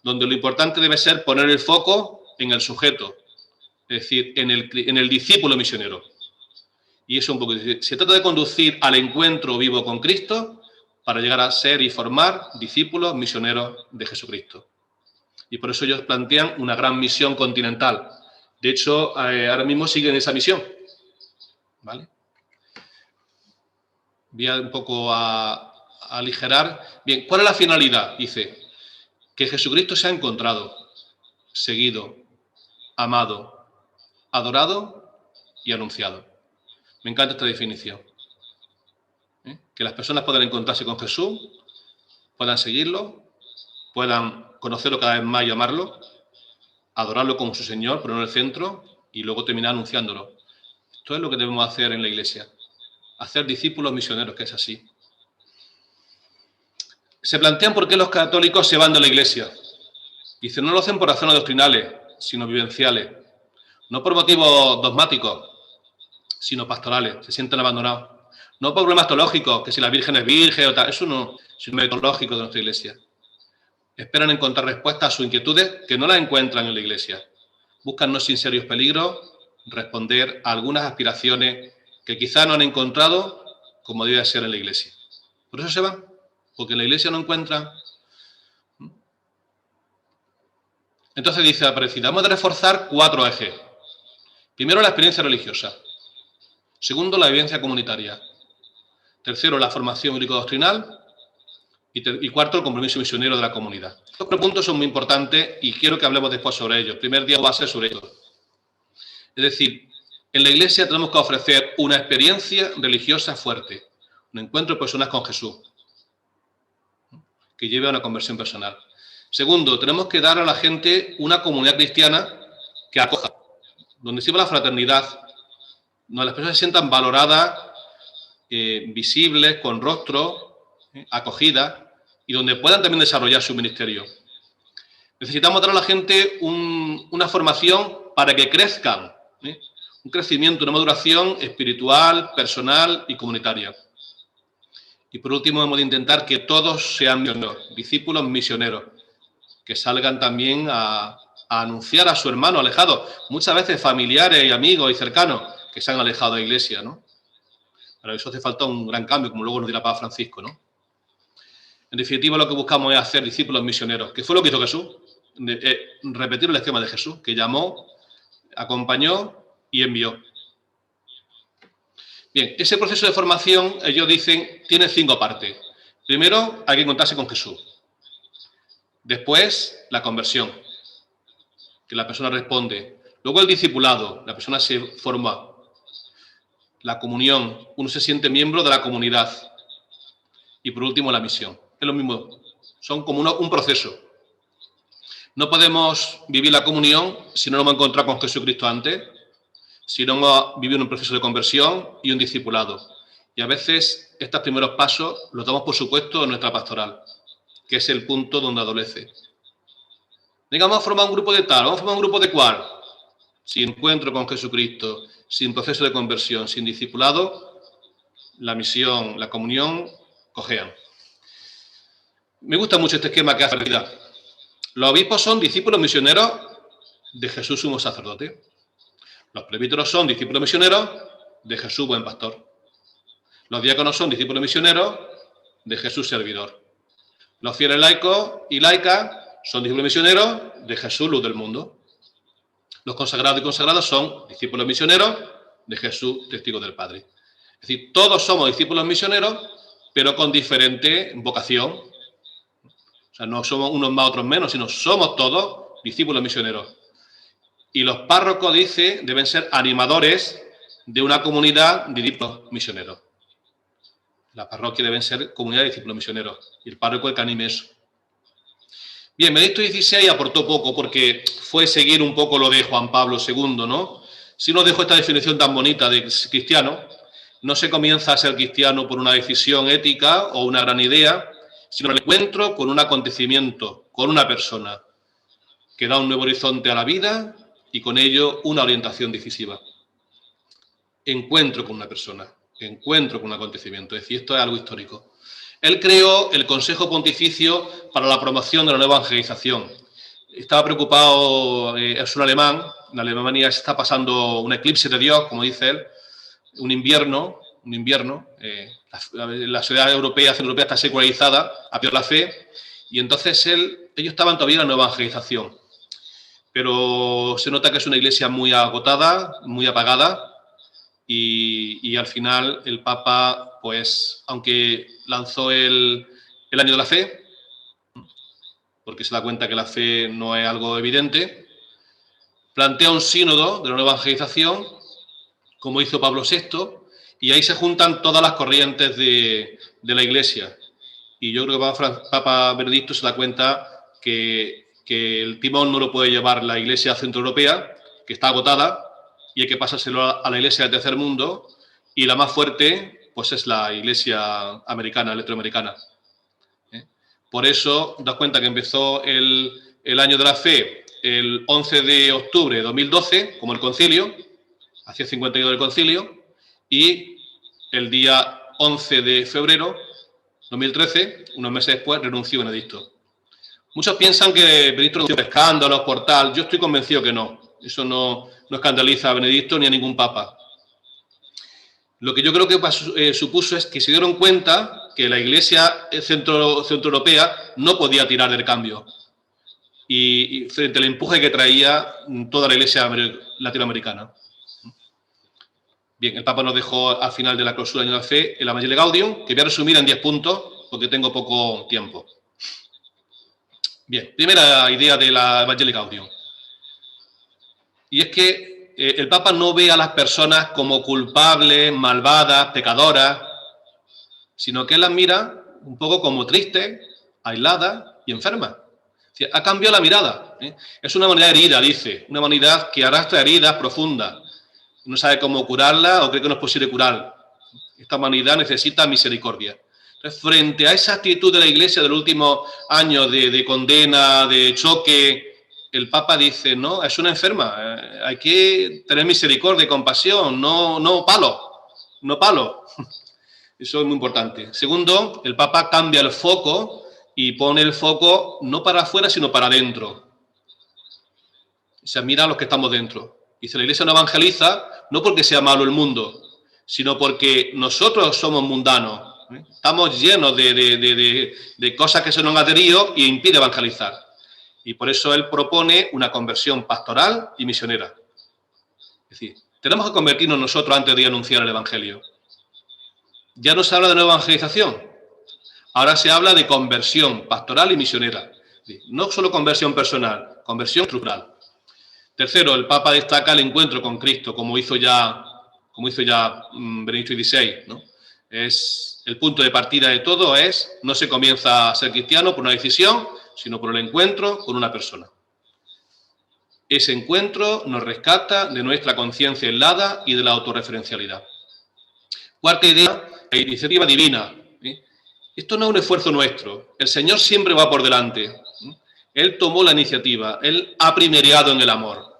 donde lo importante debe ser poner el foco en el sujeto, es decir, en el discípulo misionero. Y eso un poco, se trata de conducir al encuentro vivo con Cristo para llegar a ser y formar discípulos misioneros de Jesucristo. Y por eso ellos plantean una gran misión continental. De hecho, ahora mismo siguen esa misión. ¿Vale? Voy a un poco a aligerar. Bien, ¿cuál es la finalidad? Dice, que Jesucristo sea encontrado, seguido, amado, adorado y anunciado. Me encanta esta definición. Que las personas puedan encontrarse con Jesús, puedan seguirlo, puedan conocerlo cada vez más y amarlo, adorarlo como su Señor, ponerlo en el centro y luego terminar anunciándolo. Esto es lo que debemos hacer en la Iglesia. Hacer discípulos misioneros, que es así. Se plantean por qué los católicos se van de la Iglesia. Dicen, no lo hacen por razones doctrinales, sino vivenciales. No por motivos dogmáticos, sino pastorales. Se sienten abandonados. No por problemas teológicos, que si la Virgen es virgen o tal. Eso no es un metodológico de nuestra Iglesia. Esperan encontrar respuestas a sus inquietudes que no las encuentran en la Iglesia. Buscan, no sin serios peligros, responder a algunas aspiraciones que quizá no han encontrado como debe ser en la Iglesia. Por eso se van, porque en la Iglesia no encuentran. Entonces dice la Aparecida, hemos de reforzar 4 ejes. Primero, la experiencia religiosa. Segundo, la vivencia comunitaria. Tercero, la formación bíblico-doctrinal. Y cuarto, el compromiso misionero de la comunidad. Estos 4 puntos son muy importantes y quiero que hablemos después sobre ellos. El primer día va a ser sobre ello. Es decir, en la Iglesia tenemos que ofrecer una experiencia religiosa fuerte, un encuentro de personas con Jesús, que lleve a una conversión personal. Segundo, tenemos que dar a la gente una comunidad cristiana que acoja, donde sirva la fraternidad, donde las personas se sientan valoradas, visibles, con rostro, acogidas, y donde puedan también desarrollar su ministerio. Necesitamos dar a la gente una formación para que crezcan, un crecimiento, una maduración espiritual, personal y comunitaria. Y por último, hemos de intentar que todos sean misioneros, discípulos misioneros, que salgan también a anunciar a su hermano alejado, muchas veces familiares y amigos y cercanos que se han alejado de la Iglesia, ¿no? Para eso hace falta un gran cambio, como luego nos dirá Papa Francisco, ¿no? En definitiva, lo que buscamos es hacer discípulos misioneros, que fue lo que hizo Jesús, repetir el esquema de Jesús, que llamó, acompañó y envió. Bien, ese proceso de formación, ellos dicen, tiene 5 partes. Primero, hay que encontrarse con Jesús. Después, la conversión, que la persona responde. Luego el discipulado, la persona se forma. La comunión, uno se siente miembro de la comunidad. Y por último, la misión. Es lo mismo, son como un proceso. No podemos vivir la comunión si no nos hemos encontrado con Jesucristo antes, si no hemos vivido un proceso de conversión y un discipulado. Y a veces estos primeros pasos los damos por supuesto en nuestra pastoral, que es el punto donde adolece. Venga, vamos a formar un grupo de tal, vamos a formar un grupo de cual. Sin encuentro con Jesucristo, sin proceso de conversión, sin discipulado, la misión, la comunión, cojean. Me gusta mucho este esquema que hace la vida. Los obispos son discípulos misioneros de Jesús sumo sacerdote. Los presbíteros son discípulos misioneros de Jesús buen pastor. Los diáconos son discípulos misioneros de Jesús servidor. Los fieles laicos y laicas son discípulos misioneros de Jesús luz del mundo. Los consagrados y consagradas son discípulos misioneros de Jesús testigo del Padre. Es decir, todos somos discípulos misioneros, pero con diferente vocación. O sea, no somos unos más, otros menos, sino somos todos discípulos misioneros. Y los párrocos, dice, deben ser animadores de una comunidad de discípulos misioneros. La parroquia deben ser comunidad de discípulos misioneros. Y el párroco el que anime eso. Bien, Benedicto XVI aportó poco porque fue seguir un poco lo de Juan Pablo II, ¿no? Si nos dejó esta definición tan bonita de cristiano, no se comienza a ser cristiano por una decisión ética o una gran idea, sino el encuentro con un acontecimiento, con una persona, que da un nuevo horizonte a la vida y con ello una orientación decisiva. Encuentro con una persona, encuentro con un acontecimiento, es decir, esto es algo histórico. Él creó el Consejo Pontificio para la promoción de la nueva evangelización. Estaba preocupado, es un alemán, en Alemania se está pasando un eclipse de Dios, como dice él, un invierno, La sociedad europea, centroeuropea, está secularizada, ha perdido la fe, y entonces ellos estaban todavía en la nueva evangelización. Pero se nota que es una iglesia muy agotada, muy apagada, y al final el Papa, pues, aunque lanzó el año de la fe, porque se da cuenta que la fe no es algo evidente, plantea un sínodo de la nueva evangelización, como hizo Pablo VI, y ahí se juntan todas las corrientes de la iglesia. Y yo creo que Papa Benedicto se da cuenta que el timón no lo puede llevar la iglesia centroeuropea, que está agotada, y hay que pasárselo a la iglesia del tercer mundo, y la más fuerte pues es la iglesia americana, latinoamericana. Por eso, das cuenta que empezó el año de la fe el 11 de octubre de 2012, como el concilio, hacía 52 del concilio, y el día 11 de febrero de 2013, unos meses después, renunció Benedicto. Muchos piensan que Benedicto renunció por escándalos, por tal. Yo estoy convencido que no. Eso no escandaliza a Benedicto ni a ningún papa. Lo que yo creo que supuso es que se dieron cuenta que la iglesia centroeuropea no podía tirar del cambio. Y frente al empuje que traía toda la iglesia latinoamericana. Bien, el Papa nos dejó al final de la clausura de la fe el Evangelii Gaudium, que voy a resumir en 10 puntos porque tengo poco tiempo. Bien, primera idea de la Evangelii Gaudium. Y es que el Papa no ve a las personas como culpables, malvadas, pecadoras, sino que él las mira un poco como tristes, aisladas y enfermas. Ha cambiado la mirada. Es una humanidad herida, dice, una humanidad que arrastra heridas profundas. No sabe cómo curarla o cree que no es posible curar. Esta humanidad necesita misericordia. Entonces, frente a esa actitud de la Iglesia de los últimos años de condena, de choque, el Papa dice, no, es una enferma, hay que tener misericordia y compasión, no palo. Eso es muy importante. Segundo, el Papa cambia el foco y pone el foco no para afuera, sino para adentro. O sea, mira a los que estamos dentro. Dice, la Iglesia no evangeliza, no porque sea malo el mundo, sino porque nosotros somos mundanos. Estamos llenos de cosas que se nos han adherido y impide evangelizar. Y por eso él propone una conversión pastoral y misionera. Es decir, tenemos que convertirnos nosotros antes de anunciar el Evangelio. Ya no se habla de nueva evangelización, ahora se habla de conversión pastoral y misionera. No solo conversión personal, conversión estructural. Tercero, el Papa destaca el encuentro con Cristo, como hizo ya Benedicto XVI, ¿no? Es el punto de partida de todo, no se comienza a ser cristiano por una decisión, sino por el encuentro con una persona. Ese encuentro nos rescata de nuestra conciencia helada y de la autorreferencialidad. Cuarta idea, la iniciativa divina. Esto no es un esfuerzo nuestro, el Señor siempre va por delante. Él tomó la iniciativa, Él ha primereado en el amor.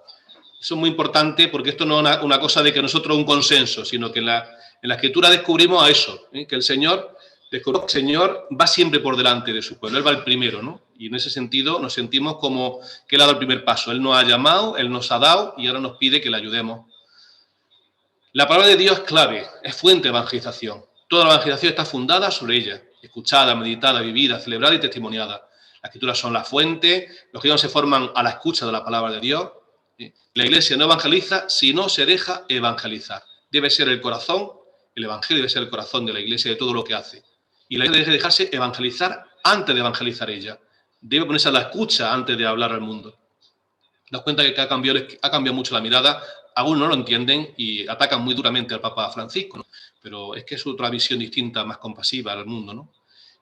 Eso es muy importante porque esto no es una cosa de que nosotros un consenso, sino que en la Escritura descubrimos a eso, que el Señor va siempre por delante de su pueblo, Él va el primero, ¿no? Y en ese sentido nos sentimos como que Él ha dado el primer paso, Él nos ha llamado, Él nos ha dado y ahora nos pide que le ayudemos. La palabra de Dios es clave, es fuente de evangelización. Toda la evangelización está fundada sobre ella, escuchada, meditada, vivida, celebrada y testimoniada. Las Escrituras son la fuente, los cristianos se forman a la escucha de la palabra de Dios. La Iglesia no evangeliza si no se deja evangelizar. Debe ser el corazón, el Evangelio debe ser el corazón de la Iglesia, de todo lo que hace. Y la Iglesia debe dejarse evangelizar antes de evangelizar ella. Debe ponerse a la escucha antes de hablar al mundo. Das cuenta que ha cambiado mucho la mirada. Algunos no lo entienden y atacan muy duramente al Papa Francisco, ¿no? Pero es que es otra visión distinta, más compasiva al mundo, ¿no?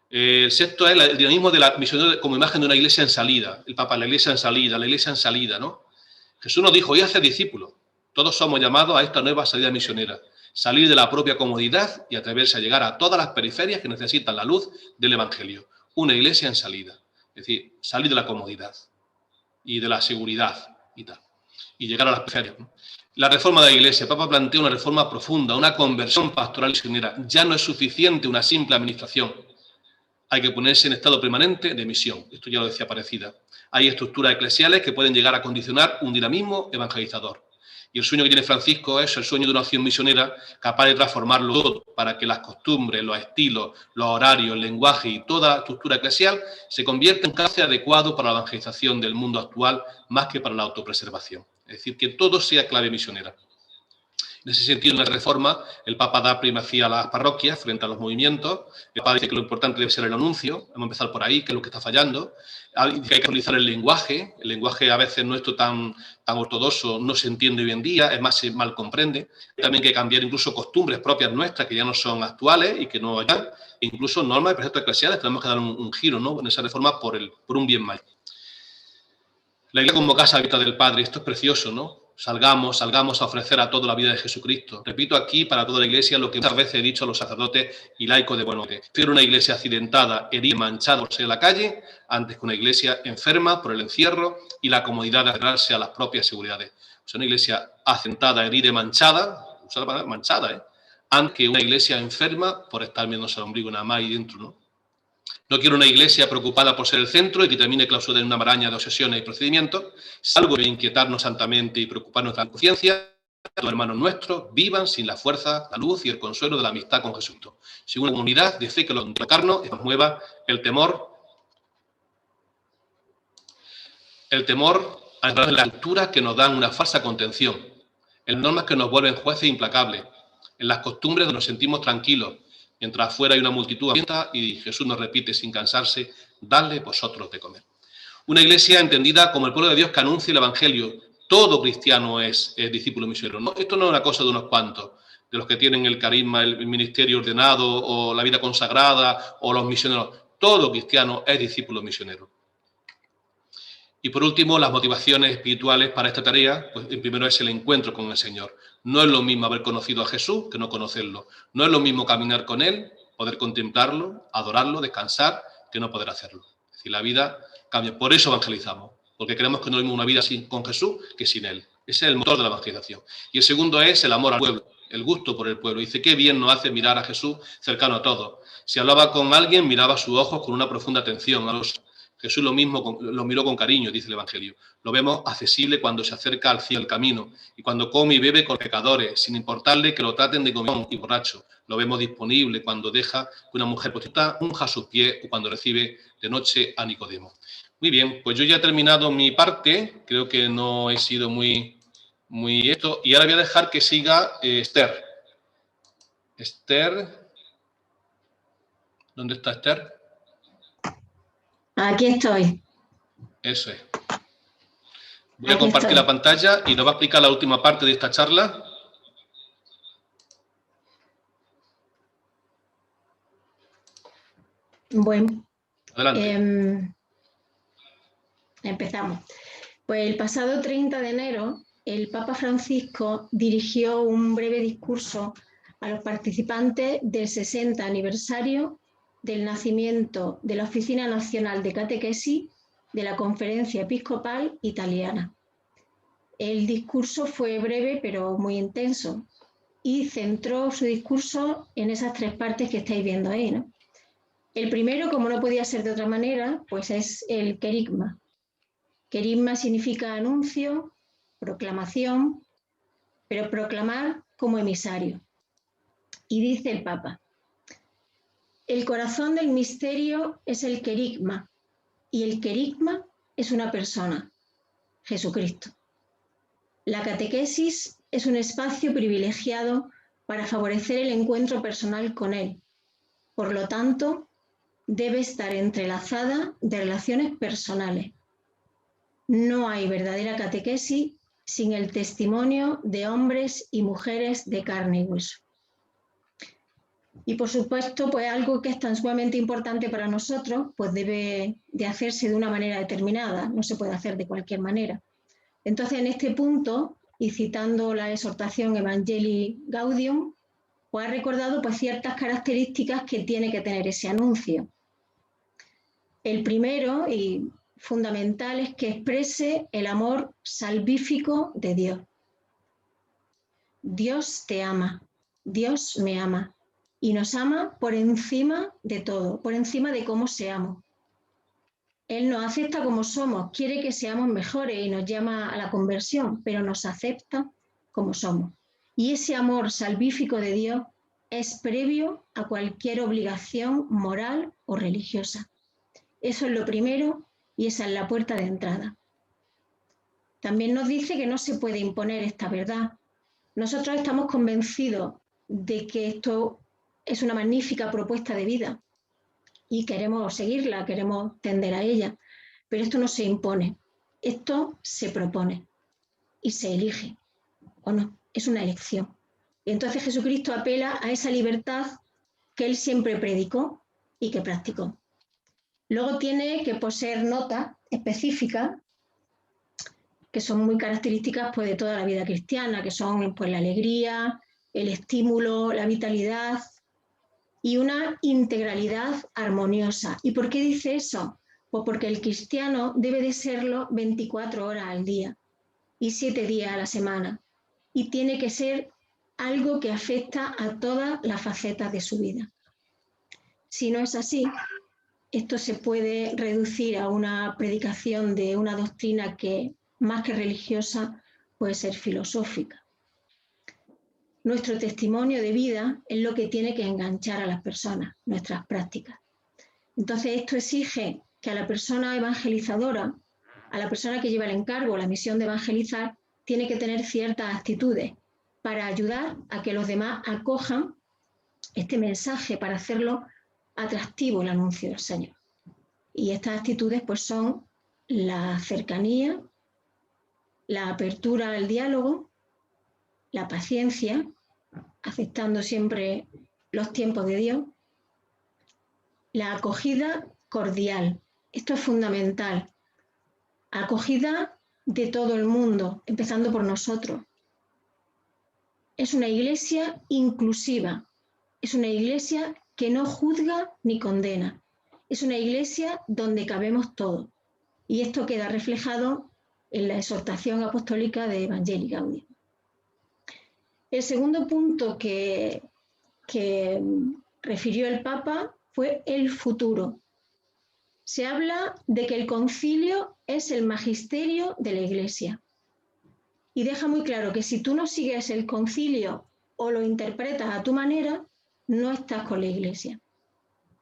El sexto es el dinamismo de la misión como imagen de una iglesia en salida. El Papa, la iglesia en salida, ¿no? Jesús nos dijo, y hace discípulos. Todos somos llamados a esta nueva salida misionera. Salir de la propia comodidad y atreverse a llegar a todas las periferias que necesitan la luz del Evangelio. Una iglesia en salida. Es decir, salir de la comodidad y de la seguridad y tal. Y llegar a las periferias, ¿no? La reforma de la Iglesia. El Papa plantea una reforma profunda, una conversión pastoral misionera. Ya no es suficiente una simple administración. Hay que ponerse en estado permanente de misión. Esto ya lo decía Aparecida. Hay estructuras eclesiales que pueden llegar a condicionar un dinamismo evangelizador. Y el sueño que tiene Francisco es el sueño de una acción misionera capaz de transformarlo todo para que las costumbres, los estilos, los horarios, el lenguaje y toda estructura eclesial se convierta en cauce adecuado para la evangelización del mundo actual más que para la autopreservación. Es decir, que todo sea clave misionera. En ese sentido, en la reforma, el Papa da primacía a las parroquias frente a los movimientos. El Papa dice que lo importante debe ser el anuncio. Vamos a empezar por ahí, que es lo que está fallando. Dice que hay que utilizar el lenguaje. El lenguaje a veces nuestro tan ortodoxo no se entiende hoy en día, es más, se mal comprende. También hay que cambiar incluso costumbres propias nuestras que ya no son actuales y que no vayan. Incluso normas y preceptos eclesiales. Tenemos que dar un giro, ¿no?, en esa reforma por un bien mayor. La Iglesia como casa habitual del Padre, esto es precioso, ¿no? Salgamos a ofrecer a toda la vida de Jesucristo. Repito aquí para toda la Iglesia lo que muchas veces he dicho a los sacerdotes y laicos de Buenos. Prefiero una Iglesia accidentada, herida, manchada por ser en la calle, antes que una Iglesia enferma por el encierro y la comodidad de agarrarse a las propias seguridades. O sea, una Iglesia accidentada, herida y manchada, usa la palabra manchada, antes que una Iglesia enferma por estar viéndose al ombligo nada más ahí dentro, ¿no? No quiero una Iglesia preocupada por ser el centro y que termine clausurada en una maraña de obsesiones y procedimientos. Es algo de inquietarnos santamente y preocuparnos de la conciencia. Los hermanos nuestros vivan sin la fuerza, la luz y el consuelo de la amistad con Jesucristo. Sin una comunidad de fe que los encarnos nos mueva el temor a entrar en las alturas que nos dan una falsa contención, en las normas que nos vuelven jueces implacables, en las costumbres donde nos sentimos tranquilos, mientras afuera hay una multitud hambrienta y Jesús nos repite sin cansarse, dadle vosotros de comer. Una Iglesia entendida como el pueblo de Dios que anuncia el Evangelio. Todo cristiano es discípulo misionero. ¿No? Esto no es una cosa de unos cuantos, de los que tienen el carisma, el ministerio ordenado o la vida consagrada o los misioneros. Todo cristiano es discípulo misionero. Y por último, las motivaciones espirituales para esta tarea, pues el primero es el encuentro con el Señor. No es lo mismo haber conocido a Jesús que no conocerlo. No es lo mismo caminar con Él, poder contemplarlo, adorarlo, descansar, que no poder hacerlo. Es decir, la vida cambia. Por eso evangelizamos, porque creemos que no hay una vida con Jesús que sin Él. Ese es el motor de la evangelización. Y el segundo es el amor al pueblo, el gusto por el pueblo. Dice, qué bien nos hace mirar a Jesús cercano a todos. Si hablaba con alguien, miraba sus ojos con una profunda atención a los... Jesús lo mismo lo miró con cariño, dice el Evangelio. Lo vemos accesible cuando se acerca al cielo del camino y cuando come y bebe con pecadores, sin importarle que lo traten de comilón y borracho. Lo vemos disponible cuando deja que una mujer prostituta unja sus pies o cuando recibe de noche a Nicodemo. Muy bien, pues yo ya he terminado mi parte. Creo que no he sido muy esto. Y ahora voy a dejar que siga Esther. Esther. ¿Dónde está Esther? Aquí estoy. Eso es. Voy a compartir la pantalla y nos va a explicar la última parte de esta charla. Bueno, adelante. Empezamos. Pues el pasado 30 de enero, el Papa Francisco dirigió un breve discurso a los participantes del 60 aniversario del nacimiento de la Oficina Nacional de Catequesis de la Conferencia Episcopal Italiana. El discurso fue breve pero muy intenso y centró su discurso en esas tres partes que estáis viendo ahí, ¿no? El primero, como no podía ser de otra manera, pues es el querigma. Querigma significa anuncio, proclamación, pero proclamar como emisario. Y dice el Papa: el corazón del misterio es el querigma, y el querigma es una persona, Jesucristo. La catequesis es un espacio privilegiado para favorecer el encuentro personal con Él. Por lo tanto, debe estar entrelazada de relaciones personales. No hay verdadera catequesis sin el testimonio de hombres y mujeres de carne y hueso. Y por supuesto, pues algo que es tan sumamente importante para nosotros, pues debe de hacerse de una manera determinada, no se puede hacer de cualquier manera. Entonces, en este punto, y citando la exhortación Evangelii Gaudium, pues ha recordado pues ciertas características que tiene que tener ese anuncio. El primero y fundamental es que exprese el amor salvífico de Dios. Dios te ama, Dios me ama. Y nos ama por encima de todo, por encima de cómo seamos. Él nos acepta como somos, quiere que seamos mejores y nos llama a la conversión, pero nos acepta como somos. Y ese amor salvífico de Dios es previo a cualquier obligación moral o religiosa. Eso es lo primero y esa es la puerta de entrada. También nos dice que no se puede imponer esta verdad. Nosotros estamos convencidos de que esto es una magnífica propuesta de vida y queremos seguirla, queremos tender a ella, pero esto no se impone, esto se propone y se elige, ¿o no? Es una elección. Y entonces Jesucristo apela a esa libertad que él siempre predicó y que practicó. Luego tiene que poseer notas específicas que son muy características pues, de toda la vida cristiana, que son pues, la alegría, el estímulo, la vitalidad y una integralidad armoniosa. ¿Y por qué dice eso? Pues porque el cristiano debe de serlo 24 horas al día y 7 días a la semana. Y tiene que ser algo que afecta a todas las facetas de su vida. Si no es así, esto se puede reducir a una predicación de una doctrina que, más que religiosa, puede ser filosófica. Nuestro testimonio de vida es lo que tiene que enganchar a las personas, nuestras prácticas. Entonces, esto exige que a la persona evangelizadora, a la persona que lleva el encargo, la misión de evangelizar, tiene que tener ciertas actitudes para ayudar a que los demás acojan este mensaje, para hacerlo atractivo el anuncio del Señor. Y estas actitudes pues, son la cercanía, la apertura al diálogo, la paciencia, aceptando siempre los tiempos de Dios, la acogida cordial. Esto es fundamental. Acogida de todo el mundo, empezando por nosotros. Es una iglesia inclusiva, es una iglesia que no juzga ni condena, es una iglesia donde cabemos todos. Y esto queda reflejado en la exhortación apostólica de Evangelii Gaudium. El segundo punto que refirió el Papa fue el futuro. Se habla de que el concilio es el magisterio de la Iglesia. Y deja muy claro que si tú no sigues el concilio o lo interpretas a tu manera, no estás con la Iglesia.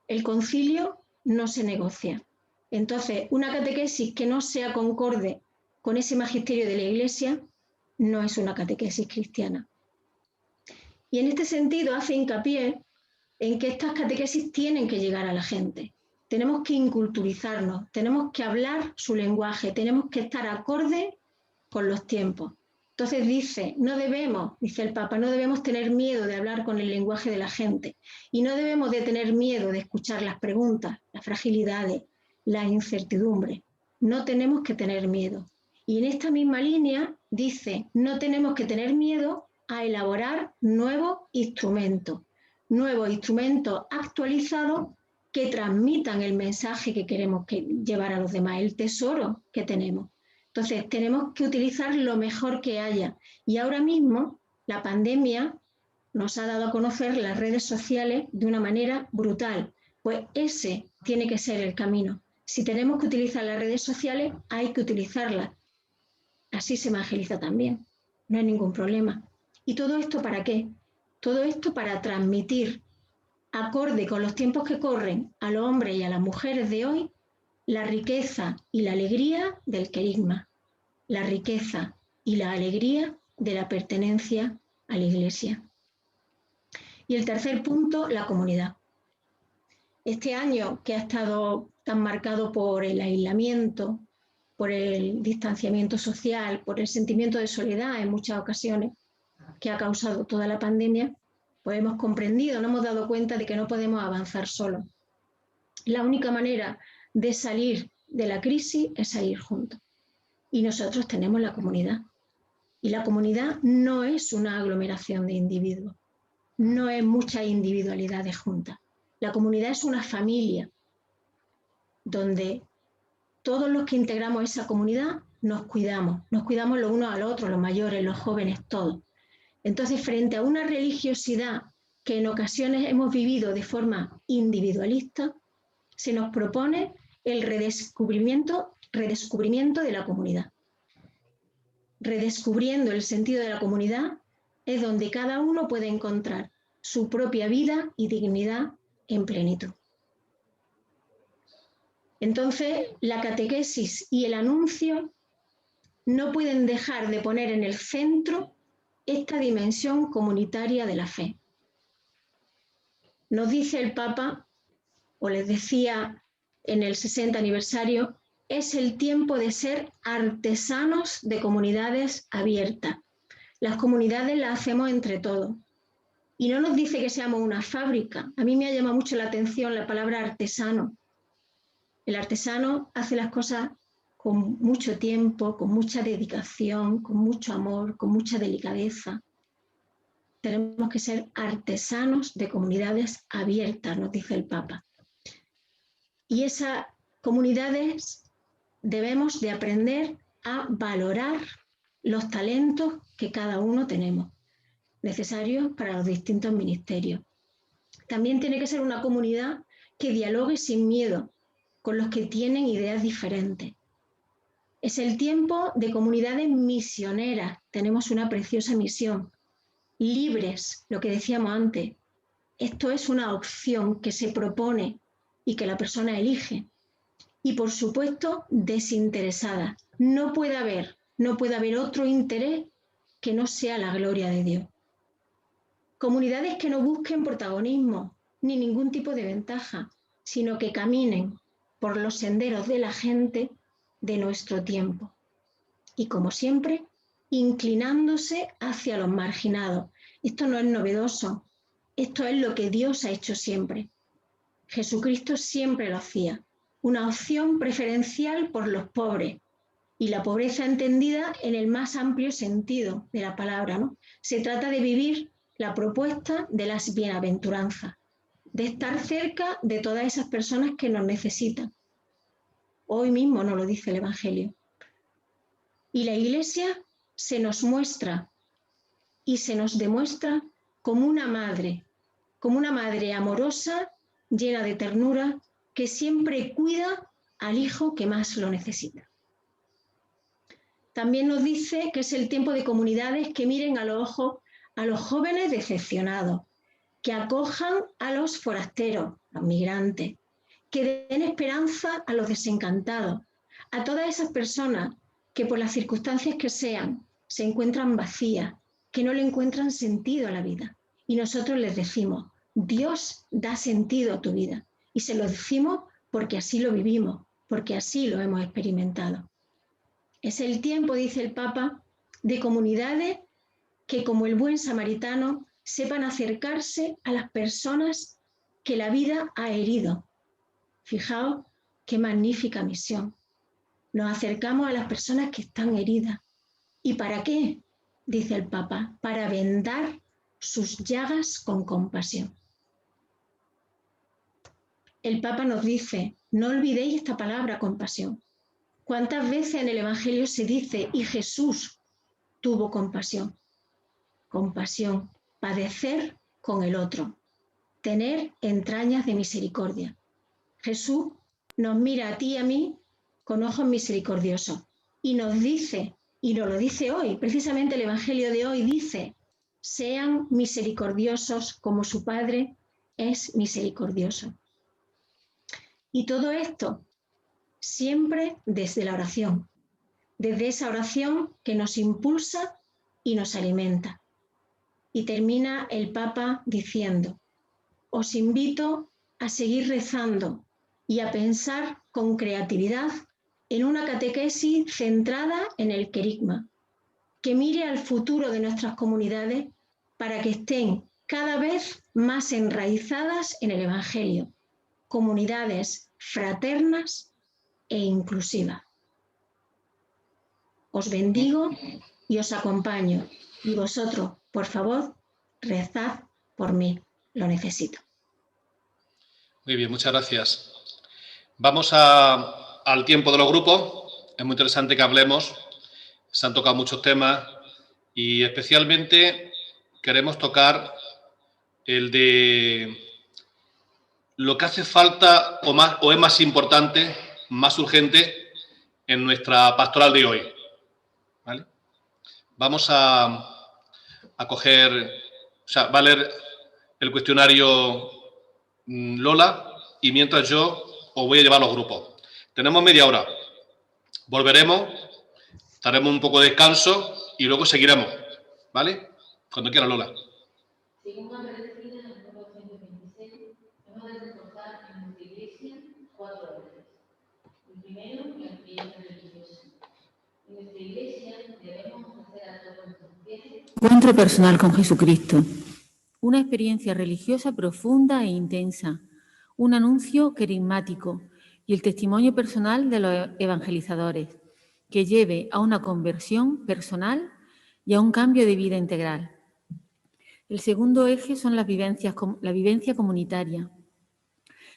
El concilio no se negocia. Entonces, una catequesis que no sea concorde con ese magisterio de la Iglesia no es una catequesis cristiana. Y en este sentido hace hincapié en que estas catequesis tienen que llegar a la gente. Tenemos que inculturizarnos, tenemos que hablar su lenguaje, tenemos que estar acorde con los tiempos. Entonces dice el Papa, no debemos tener miedo de hablar con el lenguaje de la gente y no debemos de tener miedo de escuchar las preguntas, las fragilidades, la incertidumbre. No tenemos que tener miedo. Y en esta misma línea dice, no tenemos que tener miedo a elaborar nuevos instrumentos actualizados que transmitan el mensaje que queremos llevar a los demás, el tesoro que tenemos. Entonces, tenemos que utilizar lo mejor que haya. Y ahora mismo, la pandemia nos ha dado a conocer las redes sociales de una manera brutal. Pues ese tiene que ser el camino. Si tenemos que utilizar las redes sociales, hay que utilizarlas. Así se evangeliza también. No hay ningún problema. ¿Y todo esto para qué? Todo esto para transmitir, acorde con los tiempos que corren, a los hombres y a las mujeres de hoy, la riqueza y la alegría del querigma, la riqueza y la alegría de la pertenencia a la Iglesia. Y el tercer punto, la comunidad. Este año que ha estado tan marcado por el aislamiento, por el distanciamiento social, por el sentimiento de soledad en muchas ocasiones, que ha causado toda la pandemia, pues hemos comprendido, nos hemos dado cuenta de que no podemos avanzar solos. La única manera de salir de la crisis es salir juntos. Y nosotros tenemos la comunidad. Y la comunidad no es una aglomeración de individuos, no es muchas individualidades juntas. La comunidad es una familia donde todos los que integramos esa comunidad nos cuidamos los unos a los otros, los mayores, los jóvenes, todos. Entonces, frente a una religiosidad que en ocasiones hemos vivido de forma individualista, se nos propone el redescubrimiento de la comunidad. redescubriendo el sentido de la comunidad, es donde cada uno puede encontrar su propia vida y dignidad en plenitud. Entonces, la catequesis y el anuncio no pueden dejar de poner en el centro esta dimensión comunitaria de la fe. Nos dice el Papa, o les decía en el 60 aniversario, es el tiempo de ser artesanos de comunidades abiertas. Las comunidades las hacemos entre todos. Y no nos dice que seamos una fábrica. A mí me ha llamado mucho la atención la palabra artesano. El artesano hace las cosas con mucho tiempo, con mucha dedicación, con mucho amor, con mucha delicadeza. Tenemos que ser artesanos de comunidades abiertas, nos dice el Papa. Y esas comunidades debemos de aprender a valorar los talentos que cada uno tenemos, necesarios para los distintos ministerios. También tiene que ser una comunidad que dialogue sin miedo con los que tienen ideas diferentes. Es el tiempo de comunidades misioneras. Tenemos una preciosa misión. Libres, lo que decíamos antes. Esto es una opción que se propone y que la persona elige. Y por supuesto, desinteresada. No puede haber otro interés que no sea la gloria de Dios. Comunidades que no busquen protagonismo ni ningún tipo de ventaja, sino que caminen por los senderos de la gente de nuestro tiempo. Y como siempre, inclinándose hacia los marginados. Esto no es novedoso, esto es lo que Dios ha hecho siempre. Jesucristo siempre lo hacía, una opción preferencial por los pobres, y la pobreza entendida en el más amplio sentido de la palabra, ¿no? Se trata de vivir la propuesta de las bienaventuranzas, de estar cerca de todas esas personas que nos necesitan. Hoy mismo nos lo dice el Evangelio. Y la Iglesia se nos muestra y se nos demuestra como una madre amorosa, llena de ternura, que siempre cuida al hijo que más lo necesita. También nos dice que es el tiempo de comunidades que miren a los ojos a los jóvenes decepcionados, que acojan a los forasteros, los migrantes, que den esperanza a los desencantados, a todas esas personas que por las circunstancias que sean se encuentran vacías, que no le encuentran sentido a la vida. Y nosotros les decimos, Dios da sentido a tu vida. Y se lo decimos porque así lo vivimos, porque así lo hemos experimentado. Es el tiempo, dice el Papa, de comunidades que como el buen samaritano sepan acercarse a las personas que la vida ha herido. Fijaos qué magnífica misión. Nos acercamos a las personas que están heridas. ¿Y para qué? Dice el Papa, para vendar sus llagas con compasión. El Papa nos dice, no olvidéis esta palabra, compasión. ¿Cuántas veces en el Evangelio se dice, y Jesús tuvo compasión? Compasión, padecer con el otro, tener entrañas de misericordia. Jesús nos mira a ti y a mí con ojos misericordiosos y nos dice, y nos lo dice hoy, precisamente el Evangelio de hoy dice, sean misericordiosos como su Padre es misericordioso. Y todo esto siempre desde la oración, desde esa oración que nos impulsa y nos alimenta. Y termina el Papa diciendo, os invito a seguir rezando y a pensar con creatividad en una catequesis centrada en el querigma, que mire al futuro de nuestras comunidades para que estén cada vez más enraizadas en el Evangelio, comunidades fraternas e inclusivas. Os bendigo y os acompaño, y vosotros, por favor, rezad por mí, lo necesito. Muy bien, muchas gracias. Vamos al tiempo de los grupos. Es muy interesante que hablemos. Se han tocado muchos temas y especialmente queremos tocar el de lo que hace falta o es más importante, más urgente en nuestra pastoral de hoy. ¿Vale? Vamos a coger, o sea, va a leer el cuestionario Lola y mientras yo os voy a llevar los grupos. Tenemos media hora. Volveremos, daremos un poco de descanso y luego seguiremos, ¿vale? Cuando quiera, Lola. Según Madre Cristina, en el número 126, hemos de reforzar en nuestra iglesia 4 ejes. El primero, la experiencia religiosa. En nuestra iglesia debemos ofrecer a todos nuestros fieles encuentro personal con Jesucristo, una experiencia religiosa profunda e intensa, un anuncio carismático y el testimonio personal de los evangelizadores, que lleve a una conversión personal y a un cambio de vida integral. El segundo eje son la vivencia comunitaria.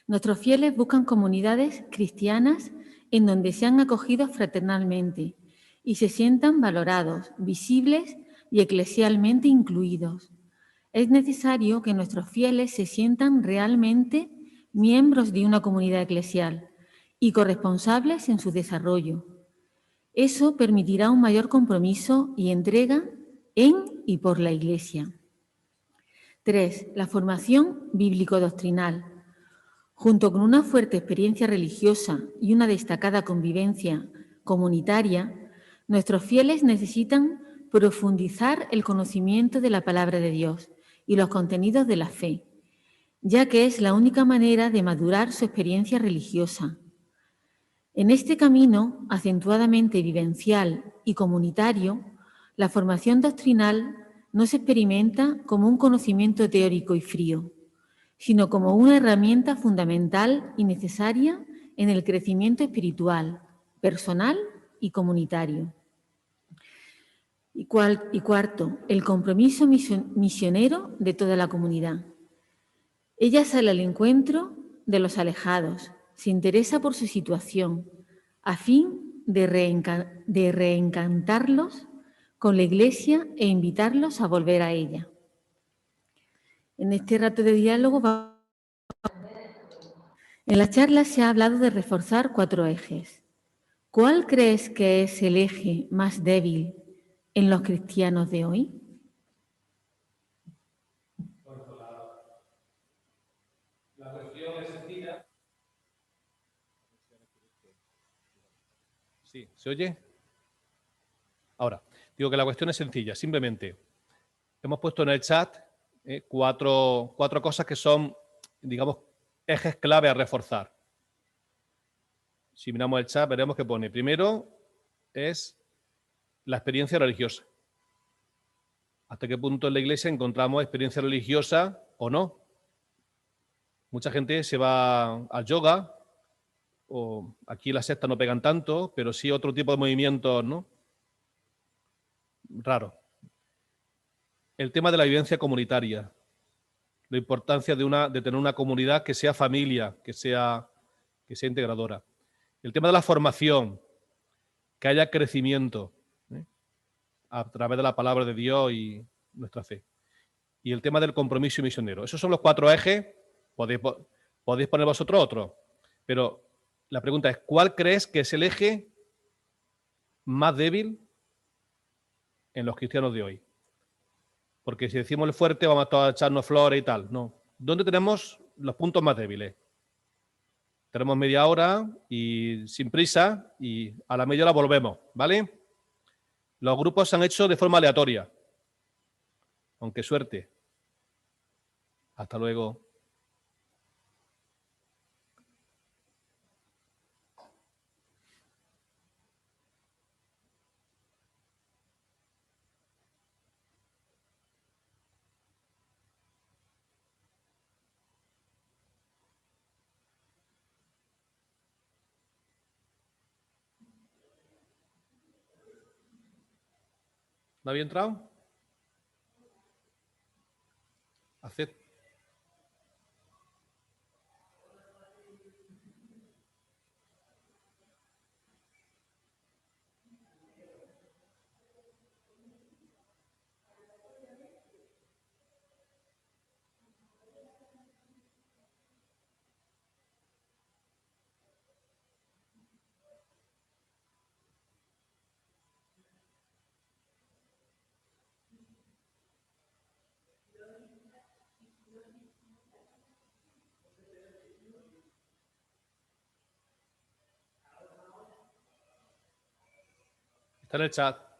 Nuestros fieles buscan comunidades cristianas en donde sean acogidos fraternalmente y se sientan valorados, visibles y eclesialmente incluidos. Es necesario que nuestros fieles se sientan realmente miembros de una comunidad eclesial y corresponsables en su desarrollo. Eso permitirá un mayor compromiso y entrega en y por la Iglesia. 3. La formación bíblico-doctrinal. Junto con una fuerte experiencia religiosa y una destacada convivencia comunitaria, nuestros fieles necesitan profundizar el conocimiento de la palabra de Dios y los contenidos de la fe, ya que es la única manera de madurar su experiencia religiosa. En este camino, acentuadamente vivencial y comunitario, la formación doctrinal no se experimenta como un conocimiento teórico y frío, sino como una herramienta fundamental y necesaria en el crecimiento espiritual, personal y comunitario. Y cuarto, el compromiso misionero de toda la comunidad. Ella sale al encuentro de los alejados, se interesa por su situación, a fin de reencantarlos con la Iglesia e invitarlos a volver a ella. En este rato de diálogo, en la charla se ha hablado de reforzar 4 ejes. ¿Cuál crees que es el eje más débil en los cristianos de hoy? La cuestión es sencilla. Sí, ¿se oye? Ahora, digo que la cuestión es sencilla. Simplemente hemos puesto en el chat cuatro cosas que son, digamos, ejes clave a reforzar. Si miramos el chat, veremos que pone, primero es la experiencia religiosa. ¿Hasta qué punto en la Iglesia encontramos experiencia religiosa o no? Mucha gente se va al yoga, o aquí las sectas no pegan tanto, pero sí otro tipo de movimientos, ¿no? Raro. El tema de la vivencia comunitaria, la importancia de tener una comunidad que sea familia, que sea integradora. El tema de la formación, que haya crecimiento a través de la palabra de Dios y nuestra fe. Y el tema del compromiso misionero. Esos son los 4 ejes. Podéis poner vosotros otro. Pero la pregunta es, ¿cuál crees que es el eje más débil en los cristianos de hoy? Porque si decimos el fuerte, vamos a echarnos flores y tal. No. ¿Dónde tenemos los puntos más débiles? Tenemos media hora y sin prisa y a la media hora volvemos, ¿vale? Los grupos se han hecho de forma aleatoria. Aunque suerte. Hasta luego. ¿No había entrado? Acepto. Está en el chat.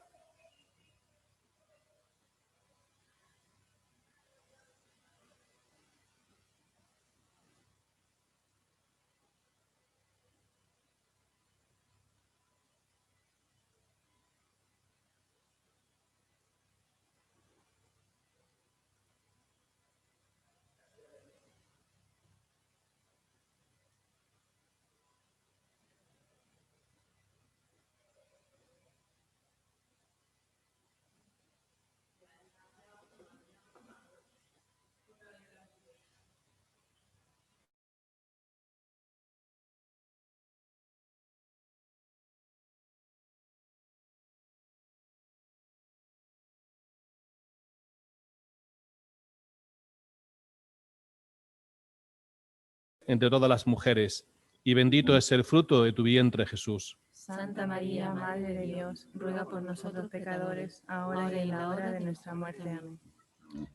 Entre todas las mujeres, y bendito es el fruto de tu vientre, Jesús. Santa María, Madre de Dios, ruega por nosotros pecadores, ahora y en la hora de nuestra muerte. Amén.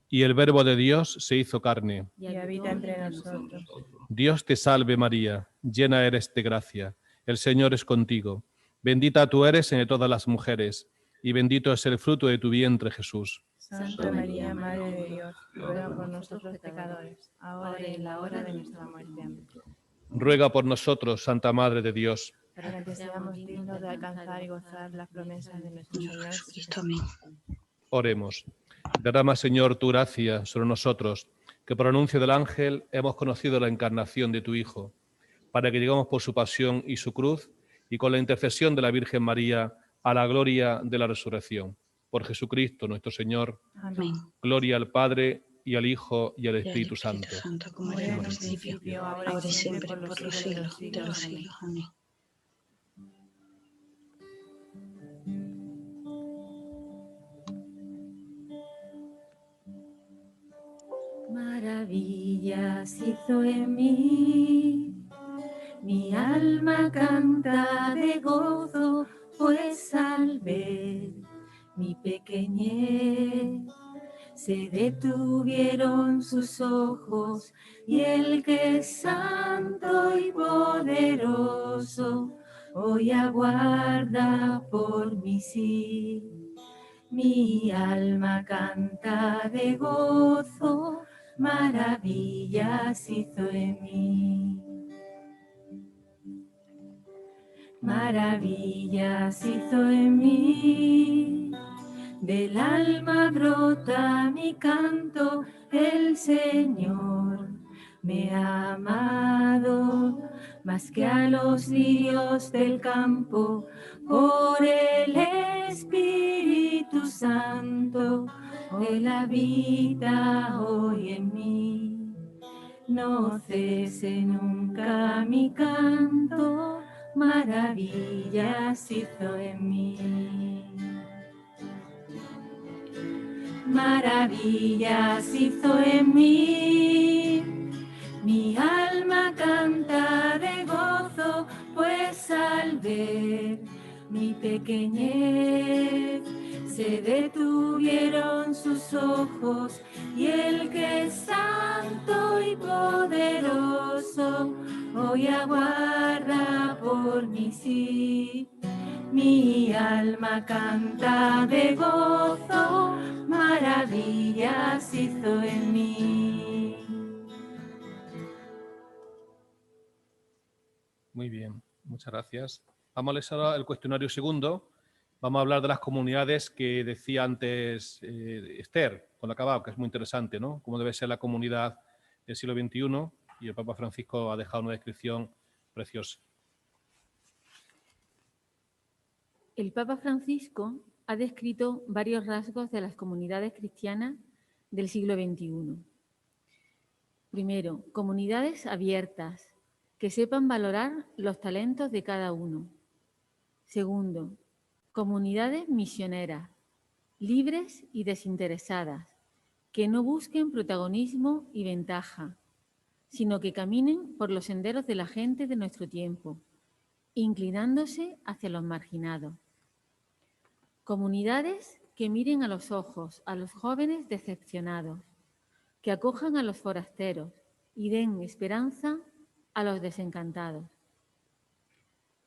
Y el Verbo de Dios se hizo carne. Y habita entre nosotros. Dios te salve María, llena eres de gracia, el Señor es contigo. Bendita tú eres entre todas las mujeres, y bendito es el fruto de tu vientre, Jesús. Santa María, Madre de Dios, ruega por nosotros pecadores, ahora y en la hora de nuestra muerte. Amén. Ruega por nosotros, Santa Madre de Dios. Para que seamos dignos de alcanzar y gozar las promesas de nuestro Señor Jesucristo. Amén. Oremos. Derrama, Señor, tu gracia sobre nosotros, que por anuncio del ángel hemos conocido la encarnación de tu Hijo, para que lleguemos por su pasión y su cruz, y con la intercesión de la Virgen María, a la gloria de la resurrección. Por Jesucristo nuestro Señor. Amén. Gloria al Padre, y al Hijo, y al Y al Espíritu Santo. como era en el principio, ahora y siempre, por los siglos de los siglos. Amén. Maravillas hizo en mí, mi alma canta de gozo, pues al ver mi pequeñez se detuvieron sus ojos, y el que es santo y poderoso hoy aguarda por mí sí. Mi alma canta de gozo, maravillas hizo en mí. Maravillas hizo en mí, del alma brota mi canto, el Señor me ha amado más que a los lirios del campo, por el Espíritu Santo, Él habita hoy en mí. No cese nunca mi canto, maravillas hizo en mí. Maravillas hizo en mí, mi alma canta de gozo, pues al ver mi pequeñez se detuvieron sus ojos, y el que es santo y poderoso hoy aguarda por mí sí. Mi alma canta de gozo, maravillas hizo en mí. Muy bien, muchas gracias. Vamos a leer ahora el cuestionario segundo. Vamos a hablar de las comunidades que decía antes Esther, cuando acababa, que es muy interesante, ¿no? Cómo debe ser la comunidad del siglo XXI, y el Papa Francisco ha dejado una descripción preciosa. El Papa Francisco ha descrito varios rasgos de las comunidades cristianas del siglo XXI. Primero, comunidades abiertas, que sepan valorar los talentos de cada uno. Segundo, comunidades misioneras, libres y desinteresadas, que no busquen protagonismo y ventaja, sino que caminen por los senderos de la gente de nuestro tiempo, inclinándose hacia los marginados. Comunidades que miren a los ojos a los jóvenes decepcionados, que acojan a los forasteros y den esperanza a los desencantados.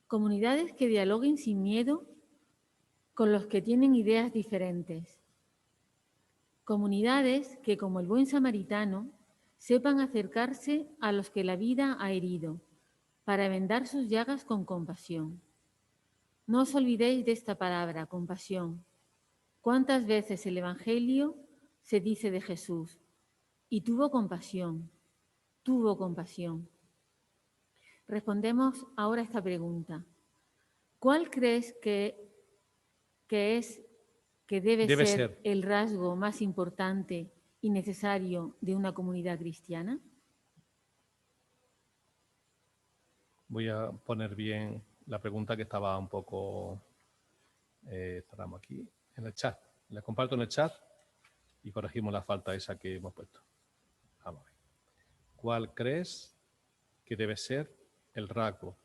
Comunidades que dialoguen sin miedo con los que tienen ideas diferentes. Comunidades que, como el buen samaritano, sepan acercarse a los que la vida ha herido, para vendar sus llagas con compasión. No os olvidéis de esta palabra, compasión. ¿Cuántas veces el Evangelio se dice de Jesús? Y tuvo compasión, tuvo compasión. Respondemos ahora a esta pregunta. ¿Cuál crees que debe ser el rasgo más importante y necesario de una comunidad cristiana? Voy a poner bien la pregunta que estaba un poco, cerramos aquí, en el chat. La comparto en el chat y corregimos la falta esa que hemos puesto. Vamos a ver. ¿Cuál crees que debe ser el rasgo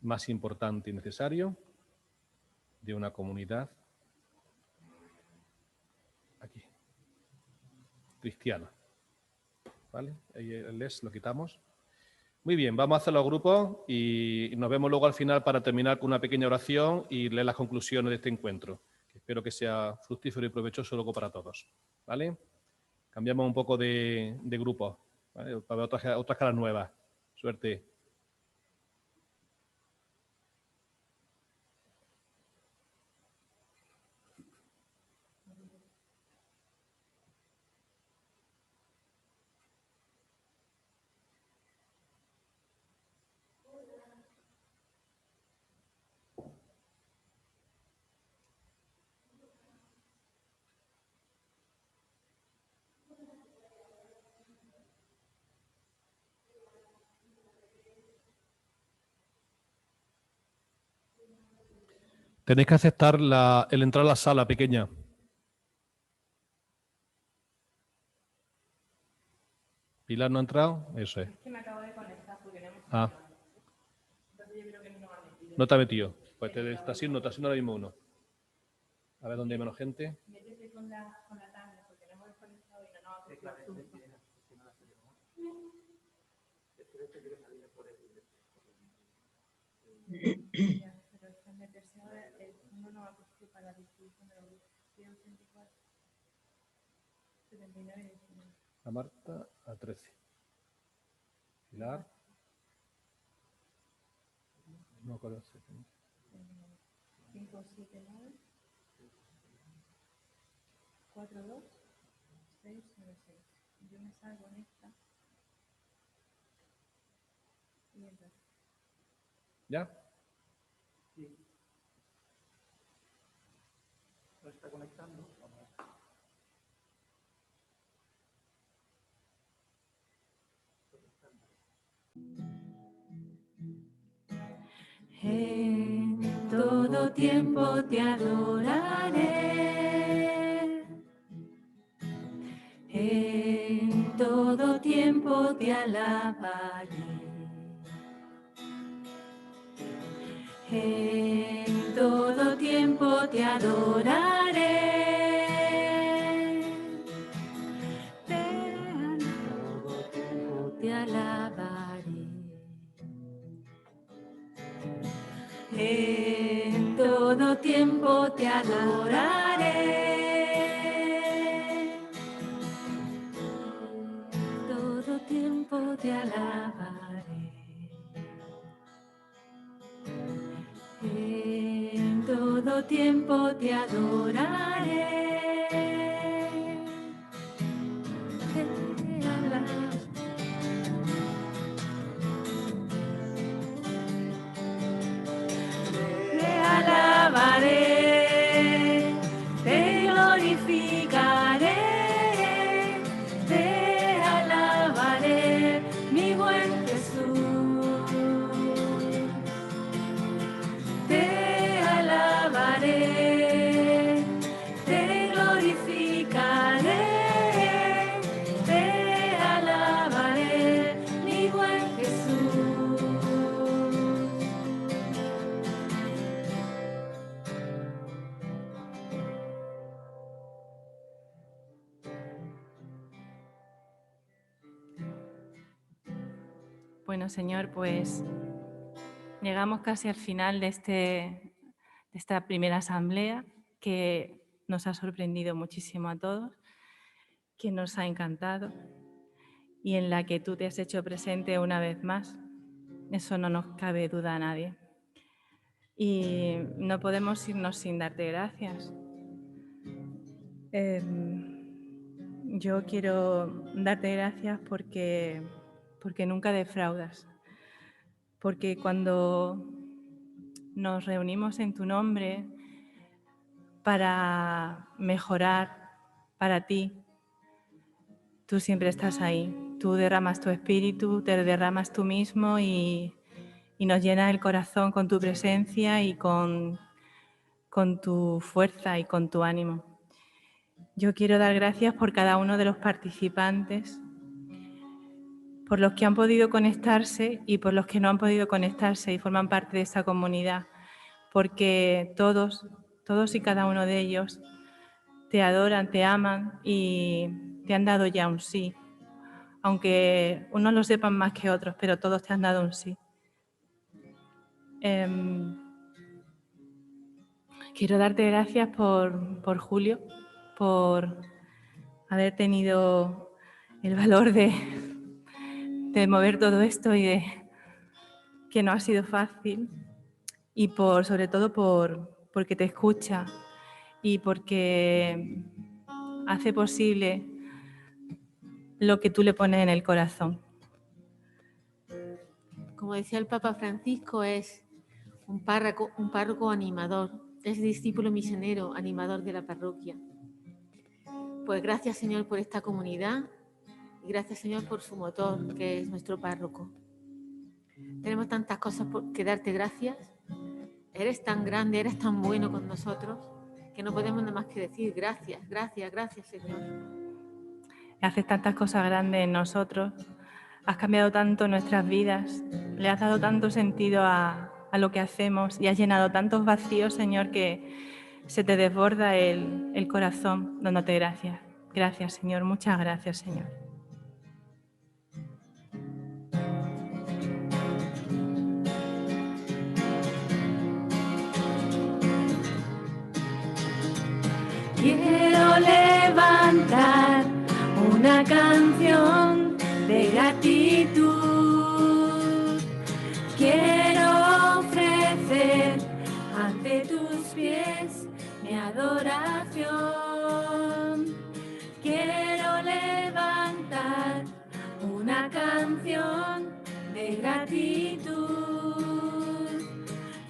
más importante y necesario de una comunidad aquí, cristiana? ¿Vale? Ahí el les lo quitamos. Muy bien, vamos a hacer los grupos y nos vemos luego al final para terminar con una pequeña oración y leer las conclusiones de este encuentro. Espero que sea fructífero y provechoso luego para todos. ¿Vale? Cambiamos un poco de grupo, ¿vale? Para ver otras caras nuevas. Suerte. Tenéis que aceptar el entrar a la sala pequeña. ¿Pilar no ha entrado? Eso es. Es que me acabo de conectar porque no hemos Ah. Entonces yo creo que no me ha metido. No te ha metido. Pues te está haciendo ahora mismo uno. A ver dónde hay menos gente. Métete con la tablet porque no hemos desconectado y no nos ha cogido Zoom. Ya, pero es que meterse ahora, uno no va a coger para la distribución de los grupos. 184, 79 y 19. A Marta, a 13. Pilar. No me acuerdo. 5, 7, 9. 4, 2, 6, 9, 6. Yo me salgo en esta. Y entonces. ¿Ya? Sí. ¿No está conectando? En todo tiempo te adoraré. En todo tiempo te alabaré. En todo tiempo te adoraré. Te alabaré. En todo tiempo te adoraré. En todo tiempo te alabaré. En todo tiempo te adoraré. Te alabaré. Te alabaré, te glorificaré, te alabaré, mi buen Jesús. Te alabaré, te glorificaré, te alabaré, mi buen Jesús. Bueno, Señor, pues llegamos casi al final de esta primera asamblea que nos ha sorprendido muchísimo a todos, que nos ha encantado y en la que tú te has hecho presente una vez más. Eso no nos cabe duda a nadie. Y no podemos irnos sin darte gracias. Yo quiero darte gracias porque nunca defraudas, porque cuando nos reunimos en tu nombre para mejorar para ti, tú siempre estás ahí. Tú derramas tu espíritu, te derramas tú mismo y nos llenas el corazón con tu presencia y con tu fuerza y con tu ánimo. Yo quiero dar gracias por cada uno de los participantes, por los que han podido conectarse y por los que no han podido conectarse y forman parte de esta comunidad, porque todos y cada uno de ellos te adoran, te aman y te han dado ya un sí, aunque unos lo sepan más que otros, pero todos te han dado un sí. Quiero darte gracias por Julio, por haber tenido el valor de mover todo esto y de que no ha sido fácil, y sobre todo porque te escucha y porque hace posible lo que tú le pones en el corazón. Como decía el Papa Francisco, es un párroco animador, es discípulo misionero, animador de la parroquia. Pues gracias, Señor, por esta comunidad y gracias, Señor, por su motor, que es nuestro párroco. Tenemos tantas cosas por que darte gracias. Eres tan grande, eres tan bueno con nosotros, que no podemos nada más que decir gracias, gracias, gracias, Señor. Haces tantas cosas grandes en nosotros, has cambiado tanto nuestras vidas, le has dado tanto sentido a lo que hacemos y has llenado tantos vacíos, Señor, que se te desborda el corazón dándote gracias. Gracias, Señor, muchas gracias, Señor. Quiero levantar una canción de gratitud. Quiero ofrecer ante tus pies mi adoración. Quiero levantar una canción de gratitud.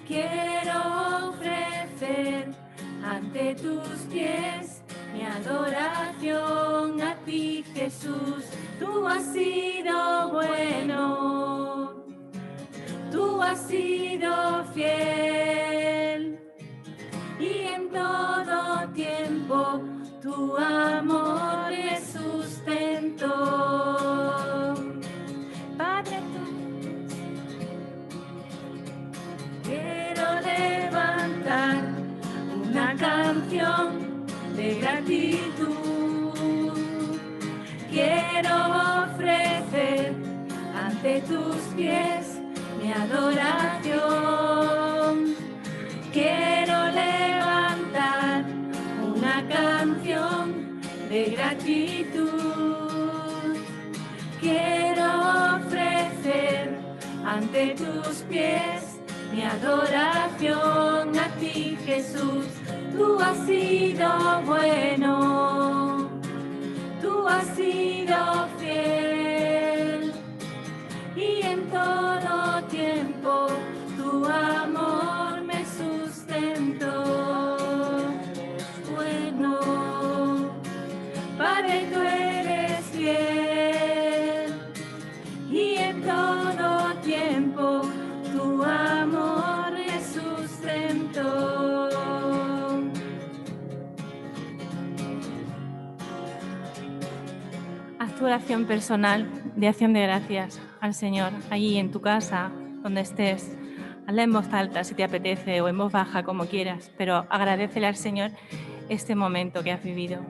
Quiero ofrecer ante tus pies mi adoración a ti, Jesús. Tú has sido bueno, tú has sido fiel, y en todo tiempo tu amor me sustentó. Padre, quiero levantar una canción de gratitud. Quiero ofrecer ante tus pies mi adoración. Quiero levantar una canción de gratitud. Quiero ofrecer ante tus pies mi adoración a ti, Jesús. Tú has sido bueno, tú has sido fiel, y en todo tiempo tu amor me sustentó. Bueno, Padre, tú eres fiel, y en todo tiempo tu amor me sustentó. Haz tu oración personal de acción de gracias al Señor, allí en tu casa, donde estés. Hazla en voz alta si te apetece o en voz baja, como quieras, pero agradécele al Señor este momento que has vivido.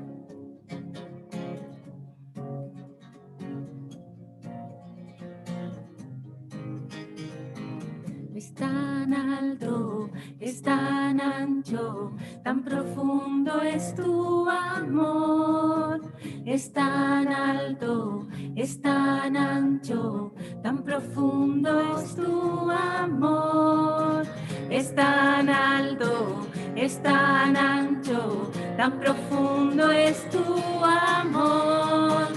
Es tan alto, es tan ancho, tan profundo es tu amor. Es tan alto, es tan ancho, tan profundo es tu amor. Es tan alto, es tan ancho, tan profundo es tu amor.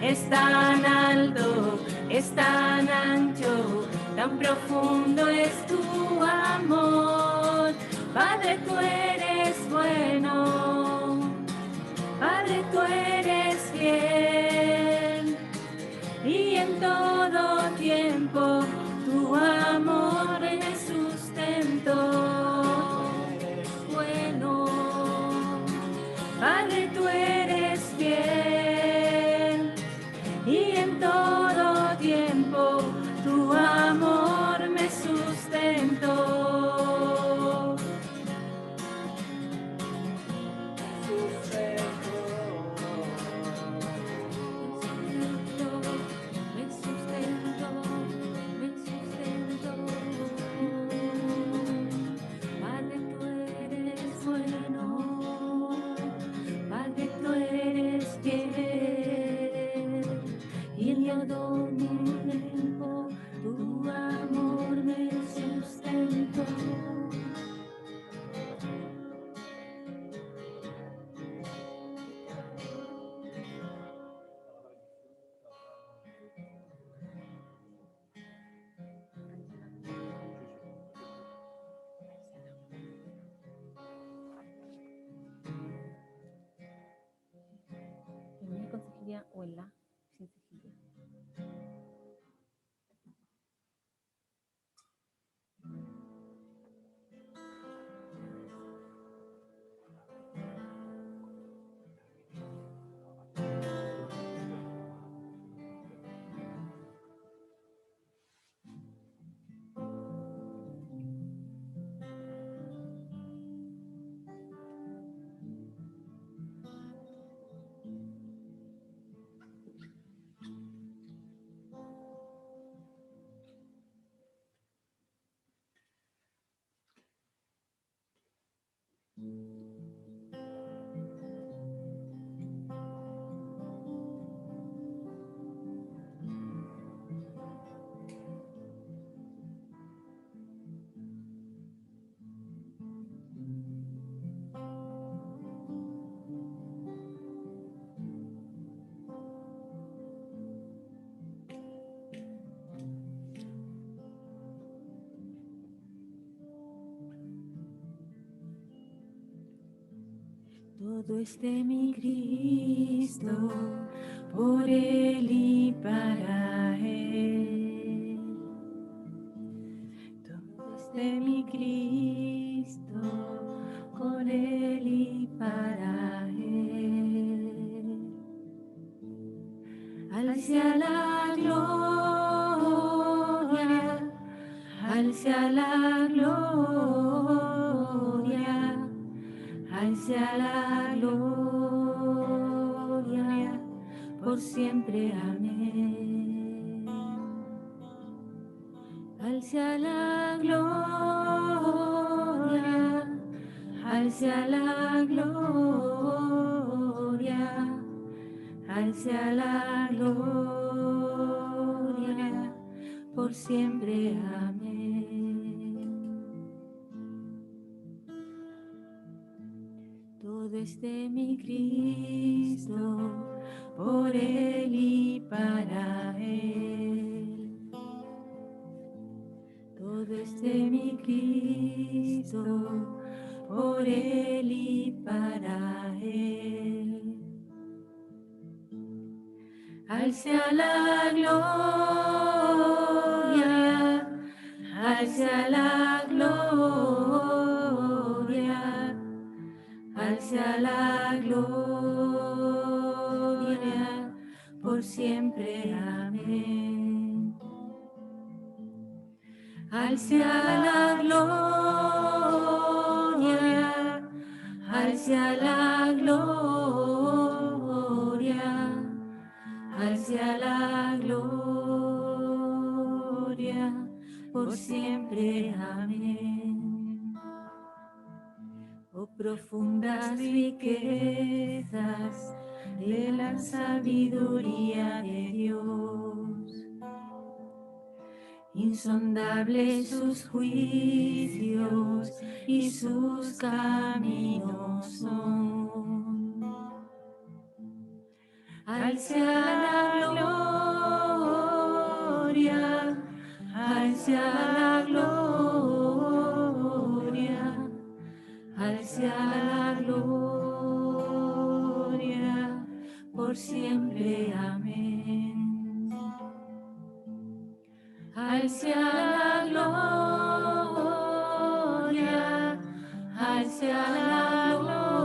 Es tan alto, es tan ancho, tan profundo es tu amor. Padre, tú eres bueno, Padre, tú eres fiel, y en todo tiempo tu amor me sustentó. Bueno, Padre, tú eres fiel, y en todo tiempo tu amor me sustentó. Me sustentó, me sustentó. Padre, tú eres bueno, Padre, tú eres fiel, y en todo tiempo tu amor me sustentó. ¿En mi con cejilla o en la sin cejilla? Todo es de mi Cristo, por Él y para Él. Todo es de mi Cristo, con Él y para Él. Al sea la gloria, al sea la gloria, al sea la gloria, por siempre, amén. Al sea la gloria, al sea la gloria, al sea la gloria, por siempre, amén. Todo es de mi Cristo, por Él y para Él. Todo es de mi Cristo, por Él y para Él. Al sea la gloria, al sea la gloria, al sea la gloria, por siempre, amén. Al sea la gloria, al sea la gloria, al sea la gloria, por siempre, amén. profundas riquezas de la sabiduría de Dios. Insondables sus juicios y sus caminos son. A Él sea la gloria, a Él sea la gloria, a Él sea la gloria, por siempre. Amén. A Él sea la gloria, a Él sea la gloria,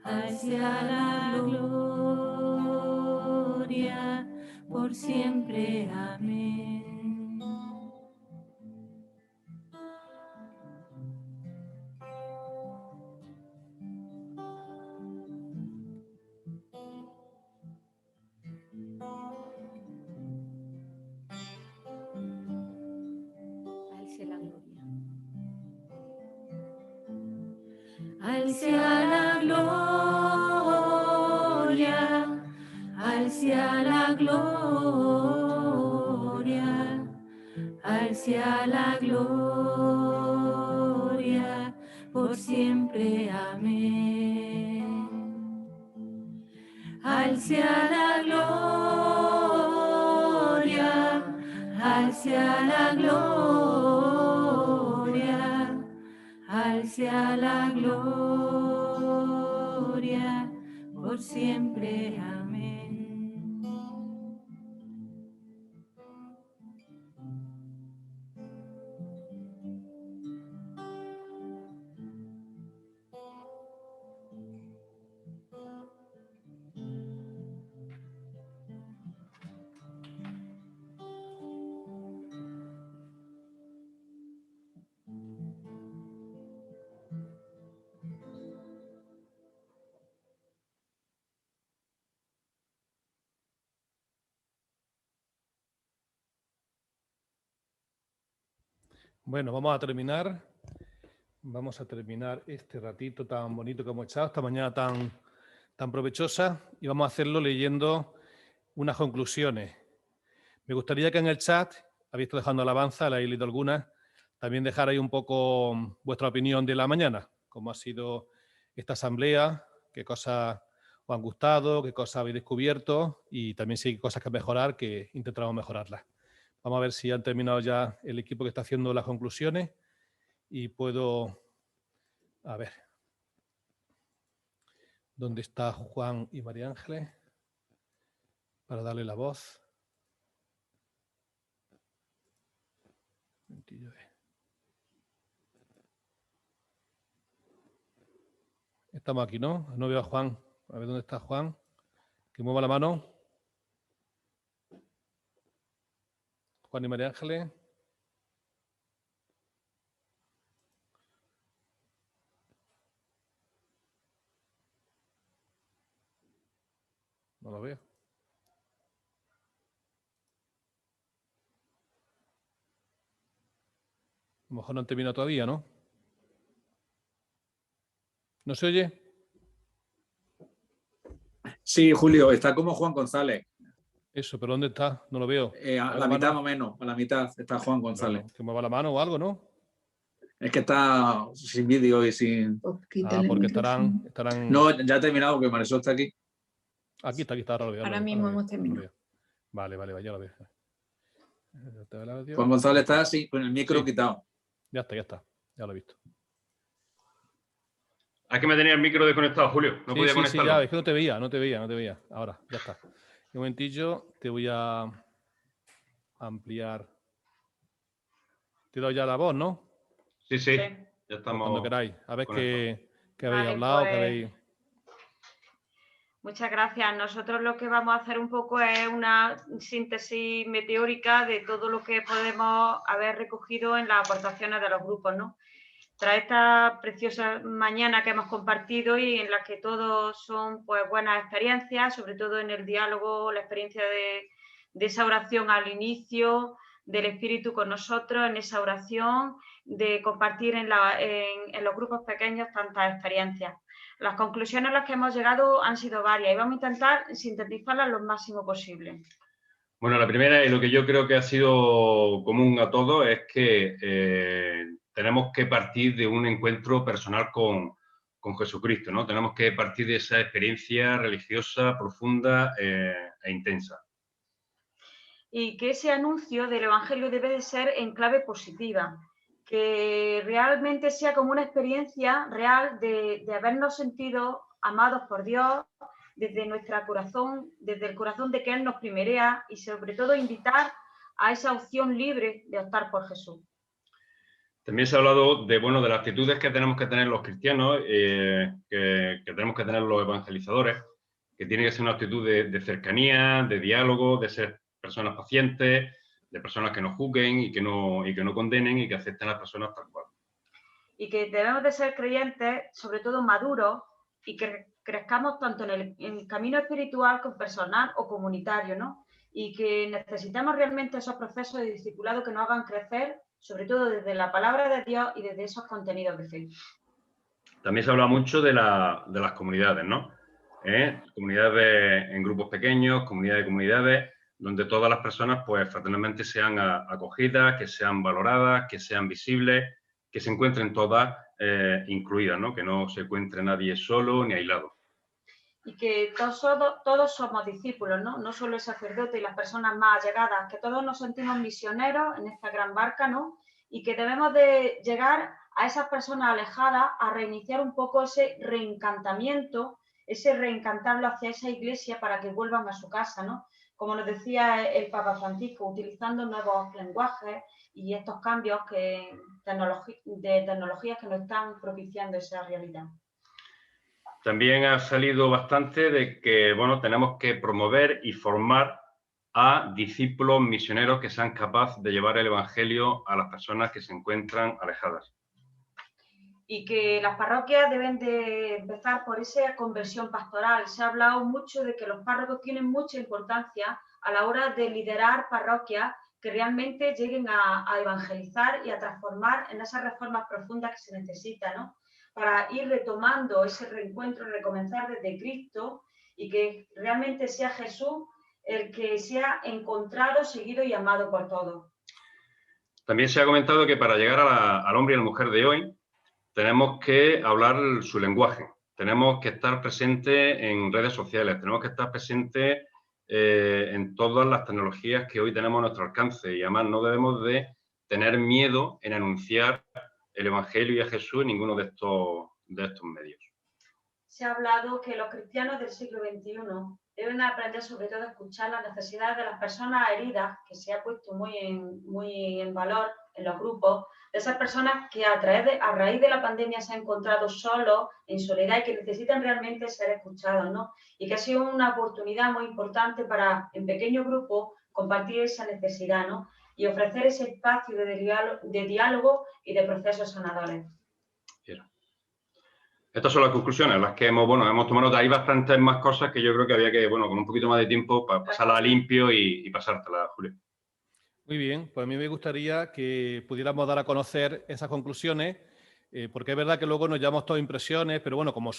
a Él sea la gloria, por siempre. Amén. A Él sea la gloria, a Él sea la gloria, a Él sea la gloria, por siempre. Amén. A Él sea la gloria, a Él sea la gloria, a Él sea la gloria, por siempre. Amén. Bueno, vamos a terminar este ratito tan bonito que hemos echado, esta mañana tan provechosa, y vamos a hacerlo leyendo unas conclusiones. Me gustaría que en el chat, habéis estado dejando alabanza, la he leído algunas, también dejar ahí un poco vuestra opinión de la mañana, cómo ha sido esta asamblea, qué cosas os han gustado, qué cosas habéis descubierto, y también si hay cosas que mejorar, que intentamos mejorarlas. Vamos a ver si han terminado ya el equipo que está haciendo las conclusiones y puedo... A ver. ¿Dónde está Juan y María Ángeles? Para darle la voz. Estamos aquí, ¿no? No veo a Juan. A ver dónde está Juan. Que mueva la mano. Juan y María Ángeles. No lo veo. A lo mejor no han terminado todavía, ¿no? ¿No se oye? Sí, Julio, está como Juan González. Eso, pero ¿dónde está? No lo veo. A la mitad más o menos, a la mitad está Juan González. Bueno, que mueva la mano o algo, ¿no? Es que está sin vídeo y sin... porque estarán... No, ya ha terminado, porque Marisol está aquí. Aquí está, ahora lo veo. Ahora mismo hemos terminado. Vale, ya lo veo. Juan González está así, con el micro quitado. Ya está, ya lo he visto. Es que me tenía el micro desconectado, Julio. No podía conectarlo. Ya, es que no te veía. Ahora, ya está. Un momentillo, te voy a ampliar. Te doy ya la voz, ¿no? Sí. Ya estamos. Cuando queráis. A ver qué habéis Vale, hablado, pues, qué habéis... Muchas gracias. Nosotros lo que vamos a hacer un poco es una síntesis meteórica de todo lo que podemos haber recogido en las aportaciones de los grupos, ¿no? Tras esta preciosa mañana que hemos compartido y en la que todos son pues buenas experiencias, sobre todo en el diálogo, la experiencia de esa oración al inicio, del Espíritu con nosotros, en esa oración, de compartir en los grupos pequeños tantas experiencias. Las conclusiones a las que hemos llegado han sido varias y vamos a intentar sintetizarlas lo máximo posible. Bueno, la primera y lo que yo creo que ha sido común a todos es que tenemos que partir de un encuentro personal con Jesucristo, ¿no? Tenemos que partir de esa experiencia religiosa profunda e intensa. Y que ese anuncio del Evangelio debe de ser en clave positiva, que realmente sea como una experiencia real de habernos sentido amados por Dios desde nuestro corazón, desde el corazón de que Él nos primerea y sobre todo invitar a esa opción libre de optar por Jesús. También se ha hablado de, bueno, de las actitudes que tenemos que tener los cristianos, que tenemos que tener los evangelizadores, que tiene que ser una actitud de cercanía, de diálogo, de ser personas pacientes, de personas que no juzguen y que no condenen y que acepten a las personas tal cual. Y que debemos de ser creyentes, sobre todo maduros, y que crezcamos tanto en el camino espiritual como personal o comunitario, ¿no? Y que necesitamos realmente esos procesos de discipulado que nos hagan crecer, sobre todo desde la palabra de Dios y desde esos contenidos de fe. También se habla mucho de las comunidades, ¿no? Comunidades en grupos pequeños, comunidades de comunidades, donde todas las personas, pues, fraternalmente sean acogidas, que sean valoradas, que sean visibles, que se encuentren todas incluidas, ¿no? Que no se encuentre nadie solo ni aislado. Y que todos somos discípulos, ¿no? No solo el sacerdote y las personas más allegadas, que todos nos sentimos misioneros en esta gran barca, ¿no? Y que debemos de llegar a esas personas alejadas a reiniciar un poco ese reencantamiento, ese reencantarlo hacia esa iglesia para que vuelvan a su casa, ¿no? Como nos decía el Papa Francisco, utilizando nuevos lenguajes y estos cambios de tecnologías que nos están propiciando esa realidad. También ha salido bastante de que, bueno, tenemos que promover y formar a discípulos misioneros que sean capaces de llevar el Evangelio a las personas que se encuentran alejadas. Y que las parroquias deben de empezar por esa conversión pastoral. Se ha hablado mucho de que los párrocos tienen mucha importancia a la hora de liderar parroquias que realmente lleguen a evangelizar y a transformar en esas reformas profundas que se necesitan, ¿no? Para ir retomando ese reencuentro, recomenzar desde Cristo y que realmente sea Jesús el que sea encontrado, seguido y amado por todos. También se ha comentado que para llegar al hombre y a la mujer de hoy tenemos que hablar su lenguaje, tenemos que estar presentes en redes sociales, tenemos que estar presentes en todas las tecnologías que hoy tenemos a nuestro alcance y además no debemos de tener miedo en anunciar el Evangelio y a Jesús en ninguno de estos medios. Se ha hablado que los cristianos del siglo XXI deben aprender sobre todo a escuchar las necesidades de las personas heridas, que se ha puesto muy en valor en los grupos, de esas personas que a raíz de la pandemia se han encontrado solos, en soledad y que necesitan realmente ser escuchados, ¿no? Y que ha sido una oportunidad muy importante para, en pequeños grupos, compartir esa necesidad, ¿no? Y ofrecer ese espacio de diálogo y de procesos sanadores. Bien. Estas son las conclusiones, las que hemos tomado. Hay bastantes más cosas que yo creo que había que, con un poquito más de tiempo para pasarlas a limpio y pasártelas, Julio. Muy bien, pues a mí me gustaría que pudiéramos dar a conocer esas conclusiones, porque es verdad que luego nos llevamos todas impresiones, pero bueno, como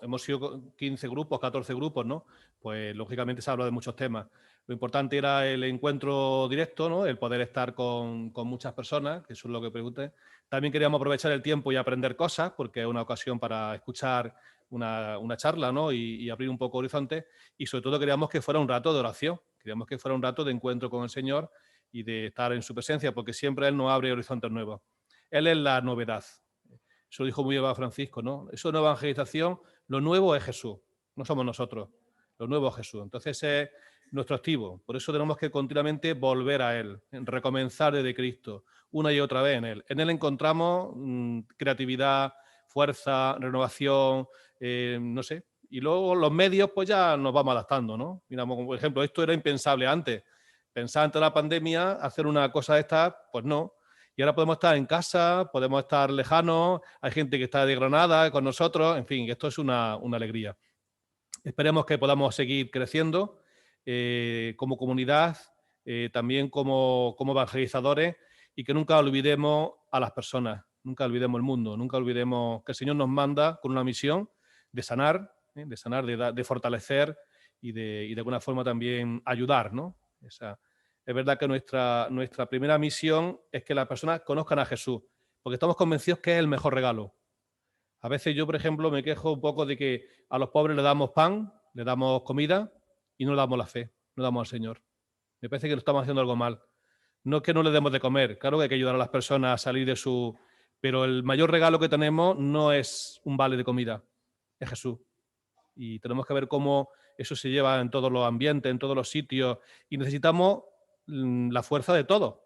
hemos sido 15 grupos, 14 grupos, ¿no? Pues lógicamente se habla de muchos temas. Lo importante era el encuentro directo, ¿no? El poder estar con muchas personas, que eso es lo que pregunté. También queríamos aprovechar el tiempo y aprender cosas, porque es una ocasión para escuchar una charla, ¿no? Y abrir un poco horizonte. Y sobre todo queríamos que fuera un rato de oración, queríamos que fuera un rato de encuentro con el Señor y de estar en su presencia, porque siempre Él nos abre horizontes nuevos. Él es la novedad. Eso lo dijo muy bien Francisco, ¿no? Eso no es evangelización, lo nuevo es Jesús, no somos nosotros, lo nuevo es Jesús. Entonces es nuestro activo, por eso tenemos que continuamente volver a Él, recomenzar desde Cristo, una y otra vez en Él. En Él encontramos creatividad, fuerza, renovación, no sé. Y luego los medios pues ya nos vamos adaptando, ¿no? Miramos, por ejemplo, esto era impensable antes. Pensar antes de la pandemia, hacer una cosa de estas, pues no. Y ahora podemos estar en casa, podemos estar lejanos, hay gente que está de Granada con nosotros, en fin, esto es una alegría. Esperemos que podamos seguir creciendo como comunidad, también como evangelizadores y que nunca olvidemos a las personas. Nunca olvidemos el mundo, nunca olvidemos que el Señor nos manda con una misión de sanar, de fortalecer y de alguna forma también ayudar, ¿no? Es verdad que nuestra primera misión es que las personas conozcan a Jesús, porque estamos convencidos que es el mejor regalo. A veces yo, por ejemplo, me quejo un poco de que a los pobres le damos pan, le damos comida y no le damos la fe, no le damos al Señor. Me parece que lo estamos haciendo algo mal. No es que no le demos de comer, claro que hay que ayudar a las personas a salir de su... Pero el mayor regalo que tenemos no es un vale de comida, es Jesús. Y tenemos que ver cómo eso se lleva en todos los ambientes, en todos los sitios, y necesitamos la fuerza de todos.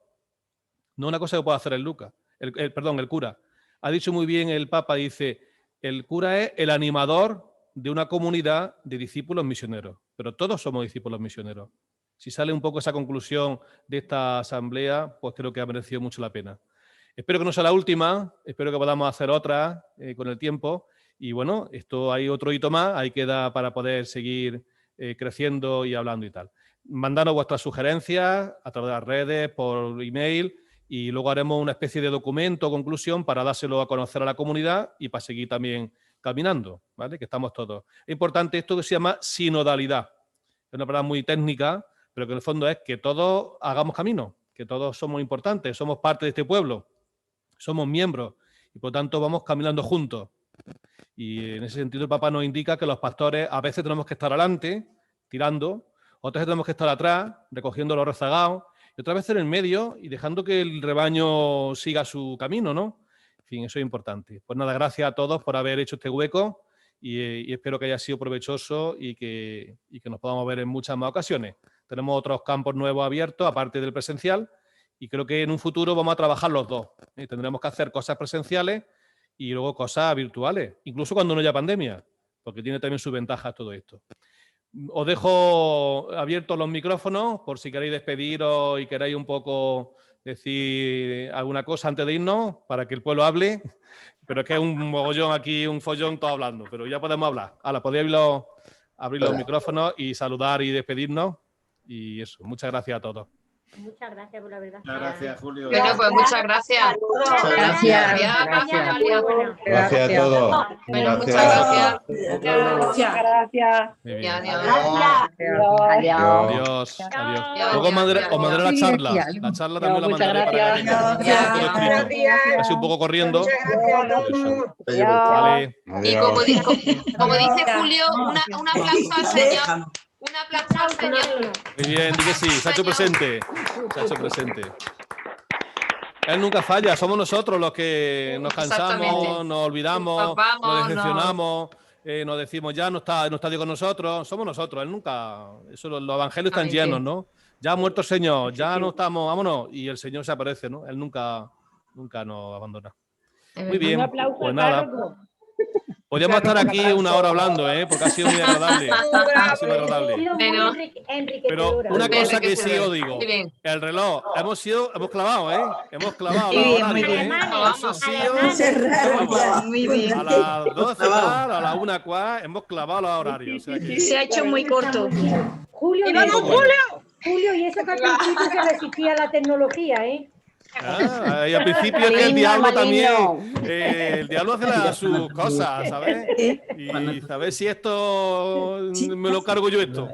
No una cosa que pueda hacer el cura. Ha dicho muy bien el Papa, dice, el cura es el animador de una comunidad de discípulos misioneros, pero todos somos discípulos misioneros. Si sale un poco esa conclusión de esta asamblea, pues creo que ha merecido mucho la pena. Espero que no sea la última, espero que podamos hacer otra con el tiempo. Y bueno, esto hay otro hito más, ahí queda para poder seguir creciendo y hablando y tal. Mandadnos vuestras sugerencias a través de las redes, por email, y luego haremos una especie de documento o conclusión para dárselo a conocer a la comunidad y para seguir también caminando, ¿vale? Que estamos todos. Es importante esto que se llama sinodalidad. Es una palabra muy técnica, pero que en el fondo es que todos hagamos camino, que todos somos importantes, somos parte de este pueblo, somos miembros y por tanto vamos caminando juntos. Y en ese sentido el Papa nos indica que los pastores a veces tenemos que estar adelante, tirando, otras veces tenemos que estar atrás, recogiendo los rezagados, y otras veces en el medio y dejando que el rebaño siga su camino, ¿no? En fin, eso es importante. Pues nada, gracias a todos por haber hecho este hueco y espero que haya sido provechoso y que nos podamos ver en muchas más ocasiones. Tenemos otros campos nuevos abiertos, aparte del presencial, y creo que en un futuro vamos a trabajar los dos. Tendremos que hacer cosas presenciales y luego cosas virtuales, incluso cuando no haya pandemia, porque tiene también sus ventajas todo esto. Os dejo abiertos los micrófonos por si queréis despediros y queréis un poco decir alguna cosa antes de irnos para que el pueblo hable, pero es que es un mogollón aquí, un follón todo hablando, pero ya podemos hablar. Ahora, podéis abrir los micrófonos y saludar y despedirnos y eso, muchas gracias a todos. Muchas gracias por la verdad. Muchas gracias, Julio. Bueno, pues muchas gracias. Gracias a todos. Bueno, muchas gracias. Muchas gracias. Adiós. Luego os mandaré la charla. La charla también la mandaré para que ha sido un poco corriendo. Vale. Y como dice Julio, un aplauso al Señor. Un aplauso al Señor. Muy bien, di que sí, se ha hecho presente. Se ha hecho presente. Él nunca falla, somos nosotros los que nos cansamos, nos olvidamos, nos decepcionamos, nos decimos ya no está Dios con nosotros, somos nosotros, Él nunca, eso los evangelios están llenos, ¿no? Ya ha muerto el Señor, ya no estamos, vámonos, y el Señor se aparece, ¿no? Él nunca nos abandona. Muy bien, pues nada. Podríamos estar aquí una hora hablando, porque ha sido muy agradable. Ha sido agradable. Pero una cosa que sí os digo, el reloj, hemos clavado, hemos clavado la hora. Eso ha sido a las 12, a las 1:15, hemos clavado los horarios. O sea que... Se ha hecho muy corto. Julio, y eso que al principio se resistía a la tecnología, y al principio es que el diablo también, el diablo hace sus cosas, ¿sabes? Y saber si esto me lo cargo yo esto.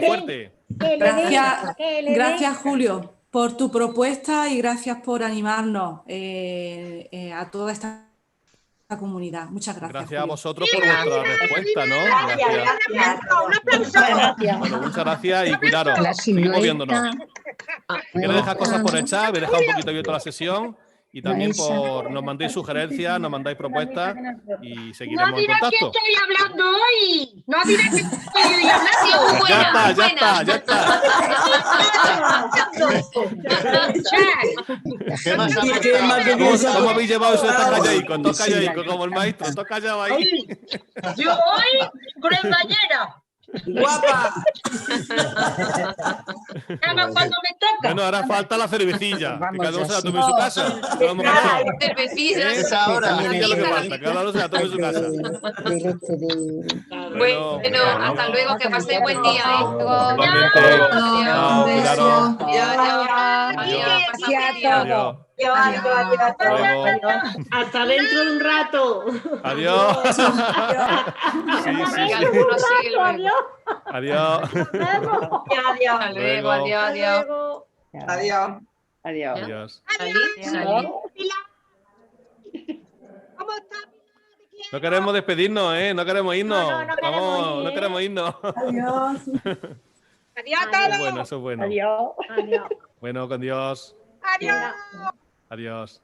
Fuerte. Gracias, Julio, por tu propuesta y gracias por animarnos a toda esta comunidad. Muchas gracias. Gracias a vosotros por vuestra respuesta, ¿no? Gracias. Bueno, muchas gracias y cuidaros. Seguimos viéndonos. Quiero dejar cosas por el chat, voy a dejar un poquito abierto la sesión y también nos mandéis sugerencias, nos mandáis propuestas y seguiremos en contacto. ¿Qué estoy hablando hoy? No diré que estoy hablando. Ya está. ¿Cómo habéis llevado eso de estar calladico? Todos calladico, como el maestro, todos callados ahí. Yo hoy cremallera. Guapa. Cuando me toca. Bueno, ahora falta la cervecilla. Que cada uno se la tome en su casa. Cervecilla. Esa hora. Cada uno se la tome en su casa. Bueno, hasta luego, que paséis buen día, ¿eh? Igualmente. Chao, cuidaros. Adiós. Hasta dentro de un rato. Adiós. Adiós. Adiós. Adiós. No queremos despedirnos, ¿eh? No queremos irnos. Vamos, no queremos irnos. Adiós. Adiós a todos. Eso es bueno, eso es bueno. Adiós. Bueno, con Dios. Adiós. Adiós.